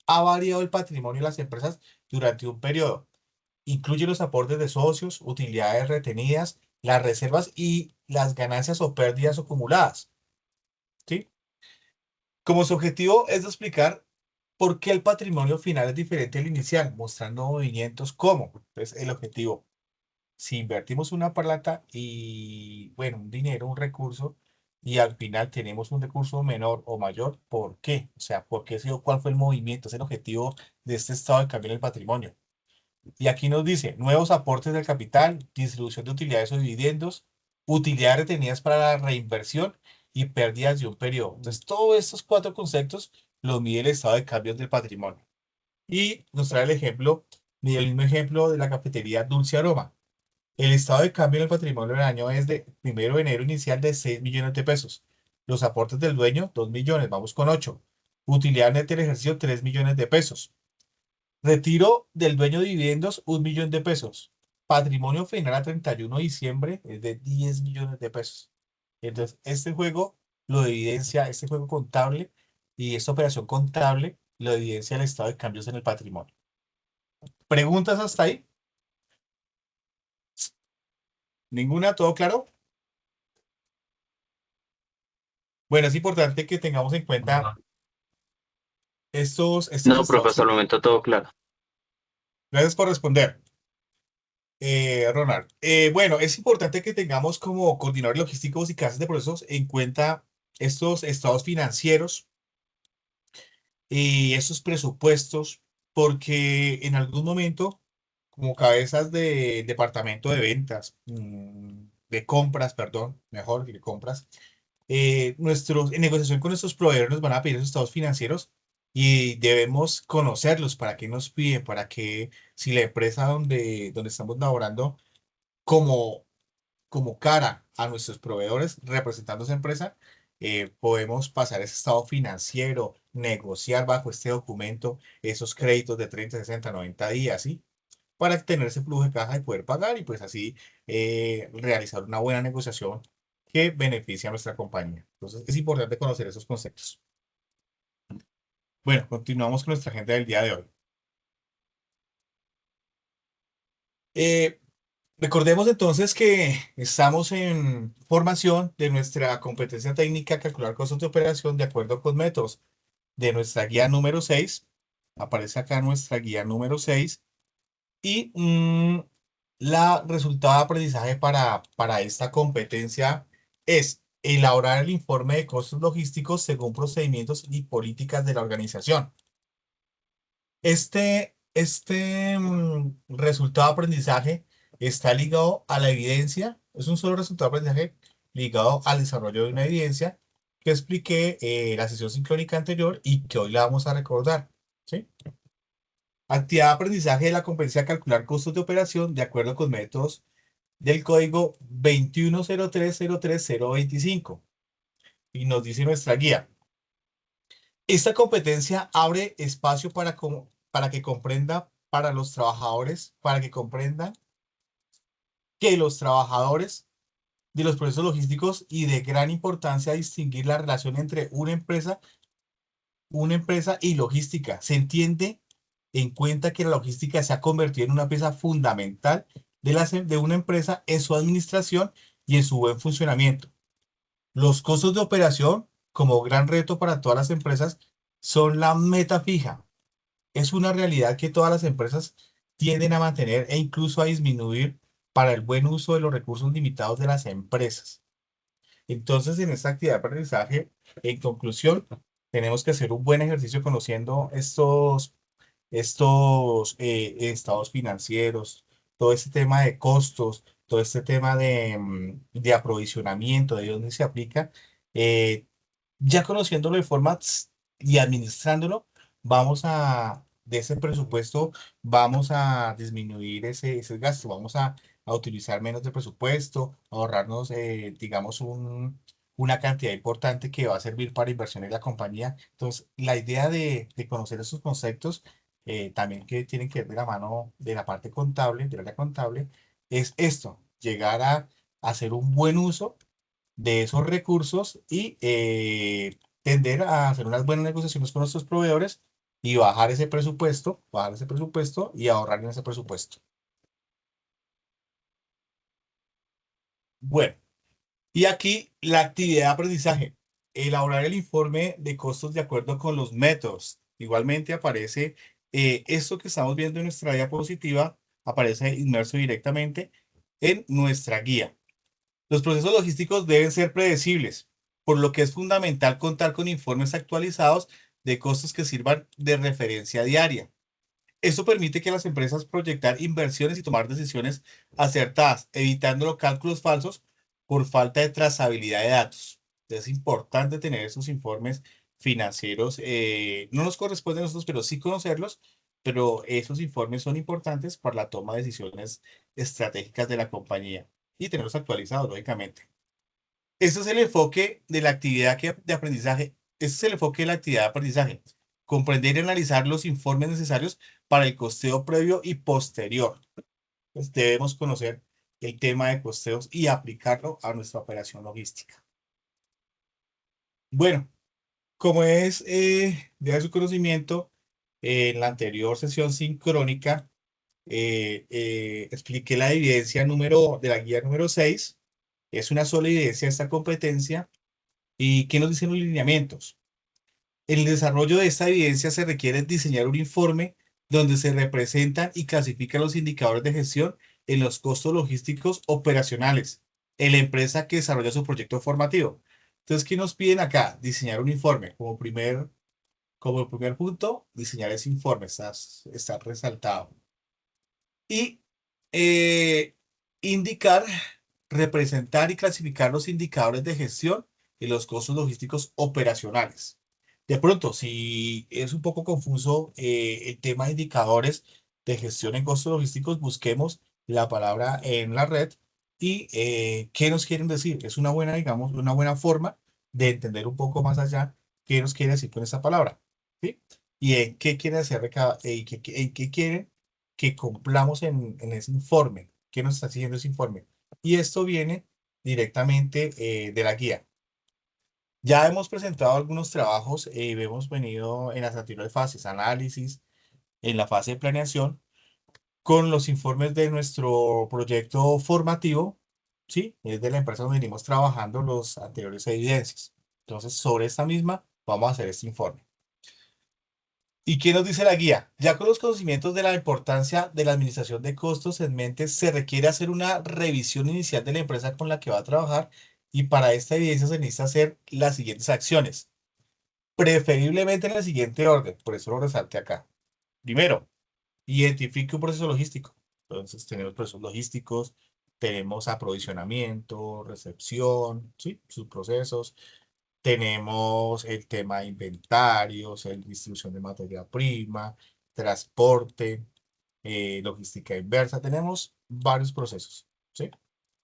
ha variado el patrimonio de las empresas durante un periodo. Incluye los aportes de socios, utilidades retenidas, las reservas y las ganancias o pérdidas acumuladas. ¿Sí? Como su objetivo es de explicar por qué el patrimonio final es diferente al inicial, mostrando movimientos como. Entonces, el objetivo, si invertimos una plata y, bueno, un dinero, un recurso, y al final tenemos un recurso menor o mayor, ¿por qué? O sea, ¿por qué? ¿Cuál fue el movimiento? Es el objetivo de este estado de cambio en el patrimonio. Y aquí nos dice, nuevos aportes del capital, distribución de utilidades o dividendos, utilidades retenidas para la reinversión y pérdidas de un periodo. Entonces, todos estos 4 conceptos los mide el estado de cambio del patrimonio. Y nos trae el ejemplo, el mismo ejemplo de la cafetería Dulce Aroma. El estado de cambio en el patrimonio del año es de 1 de enero inicial de 6 millones de pesos. Los aportes del dueño, 2 millones, vamos con 8. Utilidad neta del ejercicio, 3 millones de pesos. Retiro del dueño de dividendos, 1 millón de pesos. Patrimonio final a 31 de diciembre es de 10 millones de pesos. Entonces, este juego lo evidencia, este juego contable y esta operación contable lo evidencia el estado de cambios en el patrimonio. ¿Preguntas hasta ahí? ¿Ninguna? ¿Todo claro? Bueno, es importante que tengamos en cuenta estos No, profe, estados. hasta el momento todo claro. Gracias por responder, Ronald. Bueno, es importante que tengamos como coordinadores logísticos y casas de procesos en cuenta estos estados financieros y estos presupuestos, porque en algún momento, como cabezas de departamento de ventas, de compras, perdón, mejor, de compras, en negociación con nuestros proveedores nos van a pedir esos estados financieros y debemos conocerlos. ¿Para qué nos piden? Para que si la empresa donde estamos laborando como, como cara a nuestros proveedores representando esa empresa, podemos pasar ese estado financiero, negociar bajo este documento esos créditos de 30, 60, 90 días, ¿sí? Para tener ese flujo de caja y poder pagar y pues así realizar una buena negociación que beneficie a nuestra compañía. Entonces es importante conocer esos conceptos. Bueno, continuamos con nuestra agenda del día de hoy. Eh, Recordemos entonces que estamos en formación de nuestra competencia técnica calcular costos de operación de acuerdo con métodos de nuestra guía número 6. Aparece acá nuestra guía número 6 y la resultado de aprendizaje para esta competencia es elaborar el informe de costos logísticos según procedimientos y políticas de la organización. Este resultado de aprendizaje está ligado a la evidencia, es un solo resultado de aprendizaje ligado al desarrollo de una evidencia que expliqué en la sesión sincrónica anterior y que hoy la vamos a recordar. ¿Sí? Actividad de aprendizaje de la competencia a calcular costos de operación de acuerdo con métodos del código 2103033025. Y nos dice nuestra guía. Esta competencia abre espacio para que comprenda para los trabajadores, para que comprendan que los trabajadores de los procesos logísticos y de gran importancia distinguir la relación entre una empresa y logística. Se entiende en cuenta que la logística se ha convertido en una pieza fundamental de una empresa en su administración y en su buen funcionamiento. Los costos de operación, como gran reto para todas las empresas, son la meta fija. Es una realidad que todas las empresas tienden a mantener e incluso a disminuir para el buen uso de los recursos limitados de las empresas. Entonces, en esta actividad de aprendizaje, en conclusión, tenemos que hacer un buen ejercicio conociendo estos estados financieros, todo este tema de costos, todo este tema de aprovisionamiento, de dónde se aplica. eh, ya conociéndolo de forma y administrándolo, de ese presupuesto, vamos a disminuir ese gasto, vamos a utilizar menos de presupuesto, ahorrarnos, digamos, una cantidad importante que va a servir para inversión en la compañía. Entonces, la idea de conocer esos conceptos, también que tienen que ver de la mano de la parte contable, del área contable, es esto, llegar a hacer un buen uso de esos recursos y tender a hacer unas buenas negociaciones con nuestros proveedores y bajar ese presupuesto y ahorrar en ese presupuesto. Bueno, y aquí la actividad de aprendizaje, elaborar el informe de costos de acuerdo con los métodos. Igualmente aparece esto que estamos viendo en nuestra diapositiva, aparece inmerso directamente en nuestra guía. Los procesos logísticos deben ser predecibles, por lo que es fundamental contar con informes actualizados de costos que sirvan de referencia diaria. Esto permite que las empresas proyectar inversiones y tomar decisiones acertadas, evitando los cálculos falsos por falta de trazabilidad de datos. Es importante tener esos informes financieros. No nos corresponde a nosotros, pero sí conocerlos, pero esos informes son importantes para la toma de decisiones estratégicas de la compañía y tenerlos actualizados, lógicamente. Ese es el enfoque de la actividad de aprendizaje. Ese es el enfoque de la actividad de aprendizaje. Comprender y analizar los informes necesarios para el costeo previo y posterior. Pues debemos conocer el tema de costeos y aplicarlo a nuestra operación logística. Bueno, como es de su conocimiento, en la anterior sesión sincrónica expliqué la evidencia de la guía número 6. Es una sola evidencia de esta competencia. ¿Y qué nos dicen los lineamientos? En el desarrollo de esta evidencia se requiere diseñar un informe donde se representan y clasifican los indicadores de gestión en los costos logísticos operacionales en la empresa que desarrolla su proyecto formativo. Entonces, ¿qué nos piden acá? Diseñar un informe. Como primer punto, diseñar ese informe, está resaltado. Y eh, indicar, representar y clasificar los indicadores de gestión y los costos logísticos operacionales. De pronto, si es un poco confuso el tema de indicadores de gestión en costos logísticos, busquemos la palabra en la red y qué nos quieren decir. Es una buena, digamos, una buena forma de entender un poco más allá qué nos quiere decir con esa palabra. ¿Sí? Y en qué quieren hacer, en qué quieren que cumplamos en ese informe. ¿Qué nos está haciendo ese informe? Y esto viene directamente de la guía. Ya hemos presentado algunos trabajos, hemos venido en las anteriores fases, análisis, en la fase de planeación, con los informes de nuestro proyecto formativo, ¿sí? Es de la empresa donde venimos trabajando los anteriores evidencias. Entonces, sobre esta misma, vamos a hacer este informe. ¿Y qué nos dice la guía? Ya con los conocimientos de la importancia de la administración de costos en mente, se requiere hacer una revisión inicial de la empresa con la que va a trabajar y para esta evidencia se necesita hacer las siguientes acciones, preferiblemente en el siguiente orden, por eso lo resalte acá. Primero, identifique un proceso logístico. Entonces tenemos procesos logísticos, tenemos aprovisionamiento, recepción, ¿sí? Sus procesos. Tenemos el tema de inventarios, distribución de materia prima, transporte, logística inversa. Tenemos varios procesos, ¿sí?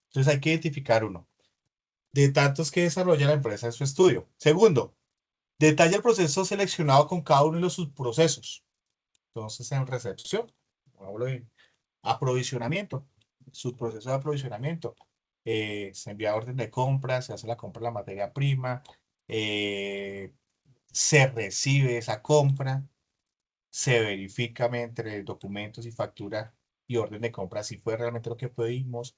Entonces hay que identificar uno. De tantos que desarrolla la empresa en su estudio. Segundo, detalla el proceso seleccionado con cada uno de los subprocesos. Entonces, en recepción, hablo de aprovisionamiento, subproceso de aprovisionamiento. Se envía orden de compra, se hace la compra de la materia prima, eh, se recibe esa compra, se verifica entre documentos y factura y orden de compra si fue realmente lo que pedimos,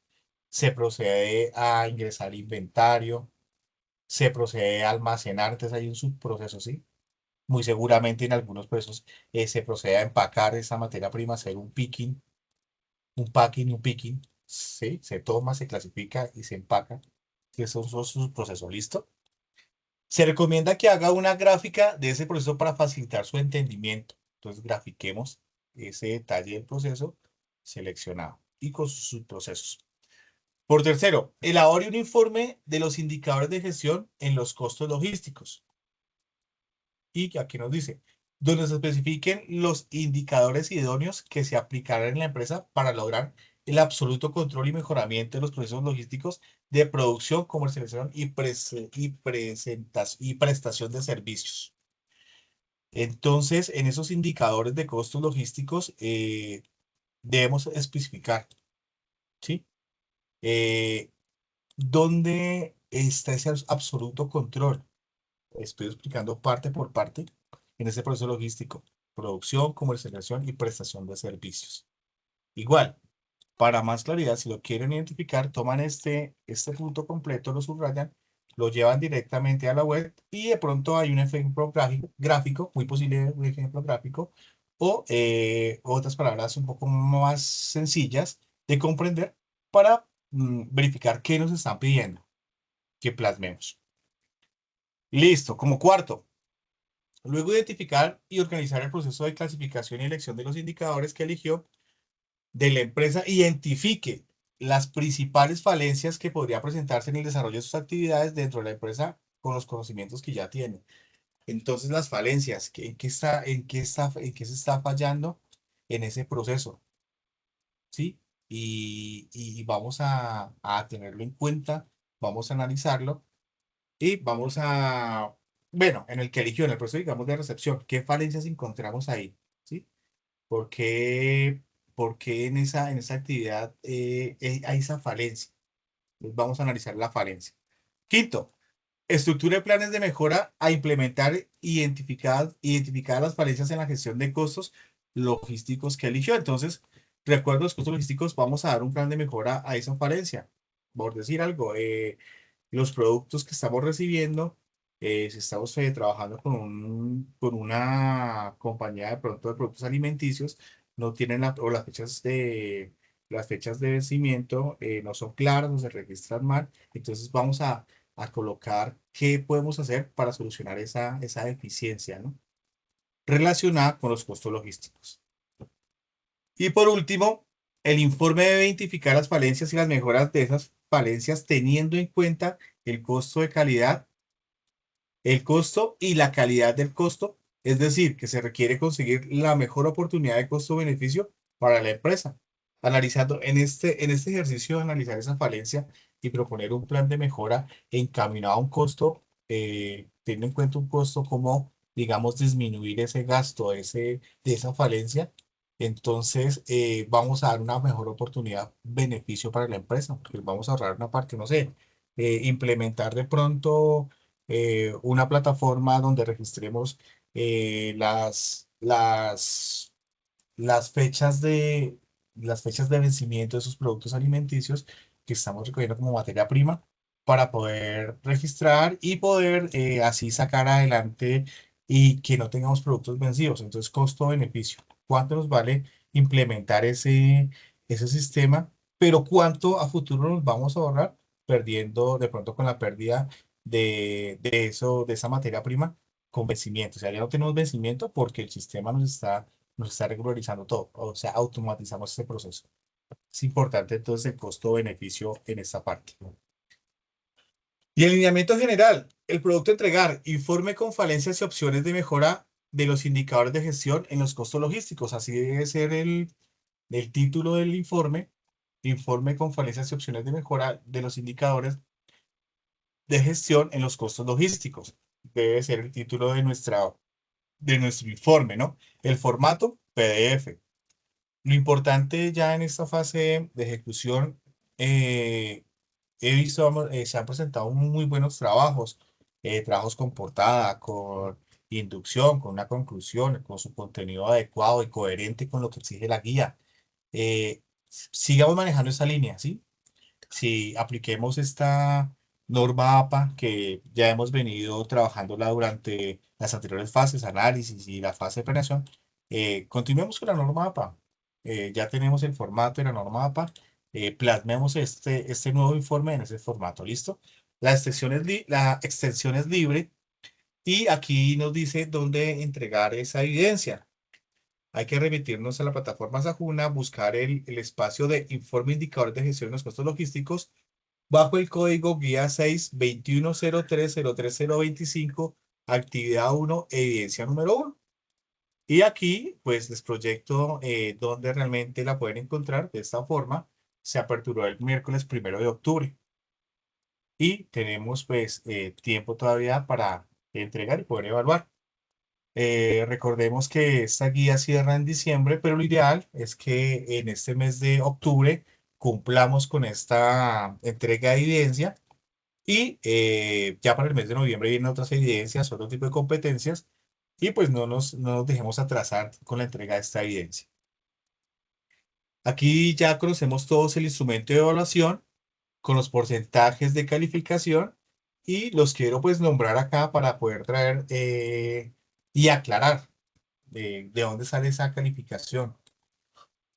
se procede a ingresar inventario, se procede a almacenar, entonces hay un subproceso, ¿sí? Muy seguramente en algunos procesos se procede a empacar esa materia prima, hacer un picking, un packing y un picking. ¿sí? Se toma, se clasifica y se empaca. Que esos son sus procesos, ¿listo? Se recomienda que haga una gráfica de ese proceso para facilitar su entendimiento. Entonces, grafiquemos ese detalle del proceso seleccionado y con sus subprocesos. Por tercero, elabore un informe de los indicadores de gestión en los costos logísticos. Y aquí nos dice, donde se especifiquen los indicadores idóneos que se aplicarán en la empresa para lograr el absoluto control y mejoramiento de los procesos logísticos de producción, comercialización y prestación de servicios. Entonces, en esos indicadores de costos logísticos debemos especificar, ¿sí? ¿Dónde está ese absoluto control? Estoy explicando parte por parte en ese proceso logístico: producción, comercialización y prestación de servicios. Igual, para más claridad, si lo quieren identificar, toman este punto completo, lo subrayan, lo llevan directamente a la web y de pronto hay un ejemplo gráfico, muy posible un ejemplo gráfico, o otras palabras un poco más sencillas de comprender para verificar qué nos están pidiendo que plasmemos. Listo, como cuarto. Luego de identificar y organizar el proceso de clasificación y elección de los indicadores que eligió de la empresa, identifique las principales falencias que podría presentarse en el desarrollo de sus actividades dentro de la empresa con los conocimientos que ya tiene. Entonces, las falencias, ¿en qué se está fallando en ese proceso? ¿Sí? Y vamos a tenerlo en cuenta, vamos a analizarlo y vamos a, bueno, en el que eligió, en el proceso, digamos, de recepción, ¿qué falencias encontramos ahí? ¿Sí? ¿Por qué, en esa actividad hay esa falencia? Entonces, vamos a analizar la falencia. Quinto, estructure planes de mejora a implementar identificadas las falencias en la gestión de costos logísticos que eligió. Entonces, recuerdo los costos logísticos, vamos a dar un plan de mejora a esa falencia. Por decir algo, los productos que estamos recibiendo, si estamos trabajando con una compañía de pronto de productos alimenticios, no tienen o las fechas de vencimiento no son claras, no se registran mal. Entonces vamos a colocar qué podemos hacer para solucionar esa deficiencia, ¿no? Relacionada con los costos logísticos. Y por último, el informe debe identificar las falencias y las mejoras de esas falencias teniendo en cuenta el costo de calidad, el costo y la calidad del costo, es decir, que se requiere conseguir la mejor oportunidad de costo-beneficio para la empresa. Analizando en este ejercicio de analizar esa falencia y proponer un plan de mejora encaminado a un costo, teniendo en cuenta un costo como, digamos, disminuir ese gasto de esa falencia, entonces vamos a dar una mejor oportunidad, beneficio para la empresa, porque vamos a ahorrar una parte, no sé, implementar de pronto una plataforma donde registremos las fechas de vencimiento de esos productos alimenticios que estamos recogiendo como materia prima para poder registrar y poder así sacar adelante y que no tengamos productos vencidos. Entonces, costo-beneficio. ¿Cuánto nos vale implementar ese sistema? Pero ¿cuánto a futuro nos vamos a ahorrar perdiendo de pronto con la pérdida de esa materia prima con vencimiento? O sea, ya no tenemos vencimiento porque el sistema nos está regularizando todo, o sea, automatizamos ese proceso. Es importante entonces el costo-beneficio en esta parte. Y el lineamiento general, el producto a entregar, informe con falencias y opciones de mejora de los indicadores de gestión en los costos logísticos. Así debe ser el título del informe con falencias y opciones de mejora de los indicadores de gestión en los costos logísticos. Debe ser el título de nuestro informe, ¿no? El formato, PDF. Lo importante ya en esta fase de ejecución, he visto, se han presentado muy buenos trabajos con portada, con inducción, con una conclusión, con su contenido adecuado y coherente con lo que exige la guía. Sigamos manejando esa línea, ¿sí? Si apliquemos esta norma APA que ya hemos venido trabajándola durante las anteriores fases, análisis y la fase de planeación, continuemos con la norma APA. Ya tenemos el formato de la norma APA plasmemos este nuevo informe en ese formato, ¿listo? La extensión es libre y aquí nos dice dónde entregar esa evidencia. Hay que remitirnos a la plataforma Sajuna, buscar el espacio de informe indicadores de gestión de los costos logísticos bajo el código guía 6 2103030025, actividad 1, evidencia número 1. Y aquí, pues, les proyecto dónde realmente la pueden encontrar. De esta forma, se aperturó el miércoles 1 de octubre. Y tenemos, pues, tiempo todavía para entregar y poder evaluar. Recordemos que esta guía cierra en diciembre, pero lo ideal es que en este mes de octubre cumplamos con esta entrega de evidencia y ya para el mes de noviembre vienen otras evidencias, otro tipo de competencias y pues no nos dejemos atrasar con la entrega de esta evidencia. Aquí ya conocemos todos el instrumento de evaluación con los porcentajes de calificación y los quiero pues nombrar acá para poder traer y aclarar de dónde sale esa calificación.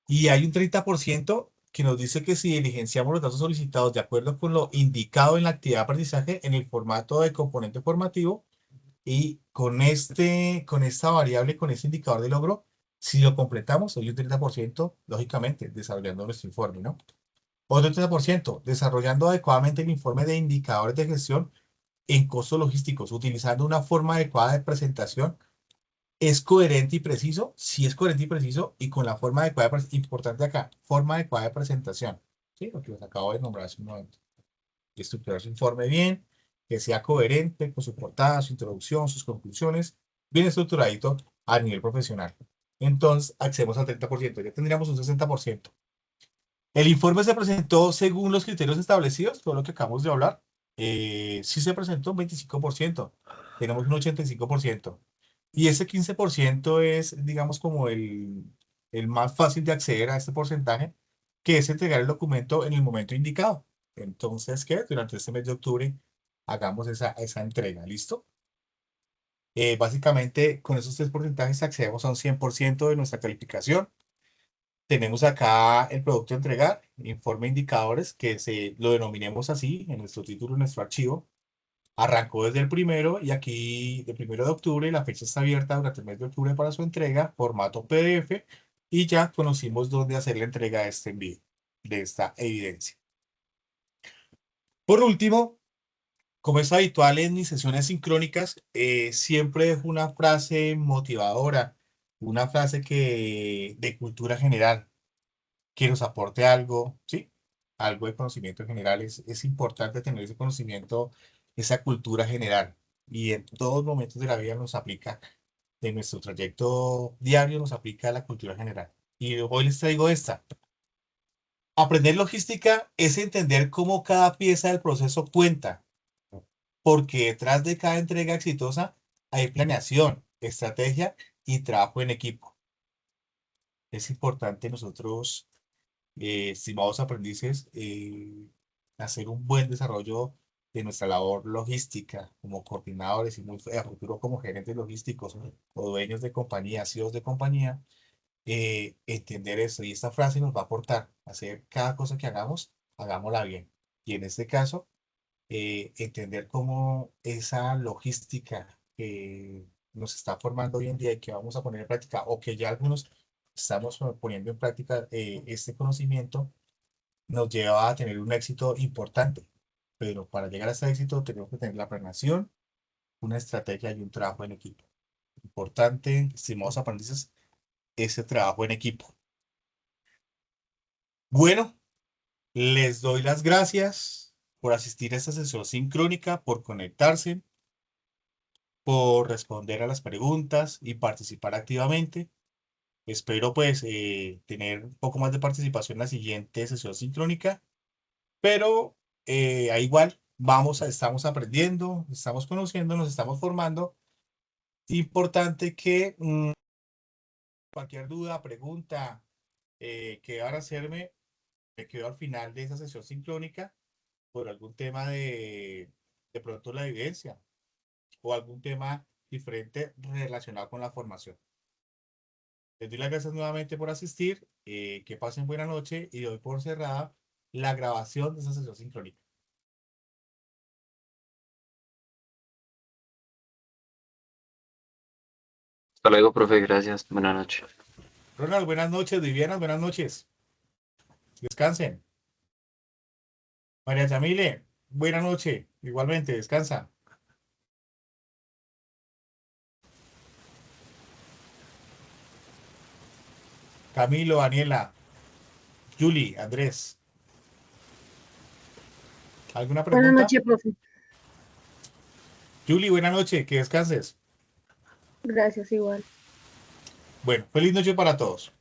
Y hay un 30% que nos dice que si diligenciamos los datos solicitados de acuerdo con lo indicado en la actividad de aprendizaje en el formato de componente formativo y con esta variable, con este indicador de logro, si lo completamos, hay un 30%, lógicamente, desarrollando nuestro informe, ¿no? Otro 30%, desarrollando adecuadamente el informe de indicadores de gestión en costos logísticos, utilizando una forma adecuada de presentación. ¿Es coherente y preciso? Sí, es coherente y preciso y con la forma adecuada, importante acá, forma adecuada de presentación. ¿Sí? Lo que os acabo de nombrar hace un momento. Estructurar su informe bien, que sea coherente con su portada, su introducción, sus conclusiones, bien estructuradito a nivel profesional. Entonces, accedemos al 30%, ya tendríamos un 60%. El informe se presentó según los criterios establecidos, todo lo que acabamos de hablar. Sí se presentó un 25%, tenemos un 85%. Y ese 15% es, digamos, como el más fácil de acceder a este porcentaje, que es entregar el documento en el momento indicado. Entonces, ¿qué? Durante este mes de octubre hagamos esa entrega, ¿listo? Básicamente, con esos tres porcentajes accedemos a un 100% de nuestra calificación. Tenemos acá el producto a entregar, informe indicadores, que lo denominemos así en nuestro título, en nuestro archivo. Arrancó desde el 1 y aquí, el 1 de octubre, la fecha está abierta durante el mes de octubre para su entrega, formato PDF, y ya conocimos dónde hacer la entrega de este envío, de esta evidencia. Por último, como es habitual en mis sesiones sincrónicas, siempre dejo una frase motivadora, una frase de cultura general, que nos aporte algo, ¿sí? Algo de conocimiento general. Es importante tener ese conocimiento, esa cultura general. Y en todos momentos de la vida nos aplica, de nuestro trayecto diario, nos aplica la cultura general. Y hoy les traigo esta. Aprender logística es entender cómo cada pieza del proceso cuenta, porque detrás de cada entrega exitosa hay planeación, estrategia y trabajo en equipo. Es importante nosotros estimados aprendices, hacer un buen desarrollo de nuestra labor logística como coordinadores y muy a futuro como gerentes logísticos, ¿no? O dueños de compañía, CEOs de compañía, entender eso. Y esta frase nos va a aportar hacer cada cosa que hagamos, hagámosla bien. Y en este caso, entender cómo esa logística que nos está formando hoy en día y que vamos a poner en práctica, o que ya algunos estamos poniendo en práctica este conocimiento, nos lleva a tener un éxito importante. Pero para llegar a ese éxito tenemos que tener la planeación, una estrategia y un trabajo en equipo. Importante, estimados aprendices, ese trabajo en equipo. Bueno, les doy las gracias por asistir a esta sesión sincrónica, por conectarse, por responder a las preguntas y participar activamente. Espero pues tener un poco más de participación en la siguiente sesión sincrónica, pero igual estamos aprendiendo, estamos conociendo, nos estamos formando. Importante que cualquier duda, pregunta que van a hacerme, me quedo al final de esa sesión sincrónica por algún tema de pronto la evidencia o algún tema diferente relacionado con la formación. Les doy las gracias nuevamente por asistir, que pasen buena noche y doy por cerrada la grabación de esa sesión sincrónica. Hasta luego, profe. Gracias. Buenas noches. Ronald, buenas noches. Viviana, buenas noches. Descansen. María Camile, buenas noches. Igualmente, descansa. Camilo, Daniela, Julie, Andrés. ¿Alguna pregunta? Buenas noches, profe. Julie, buenas noches. Que descanses. Gracias, igual. Bueno, feliz noche para todos.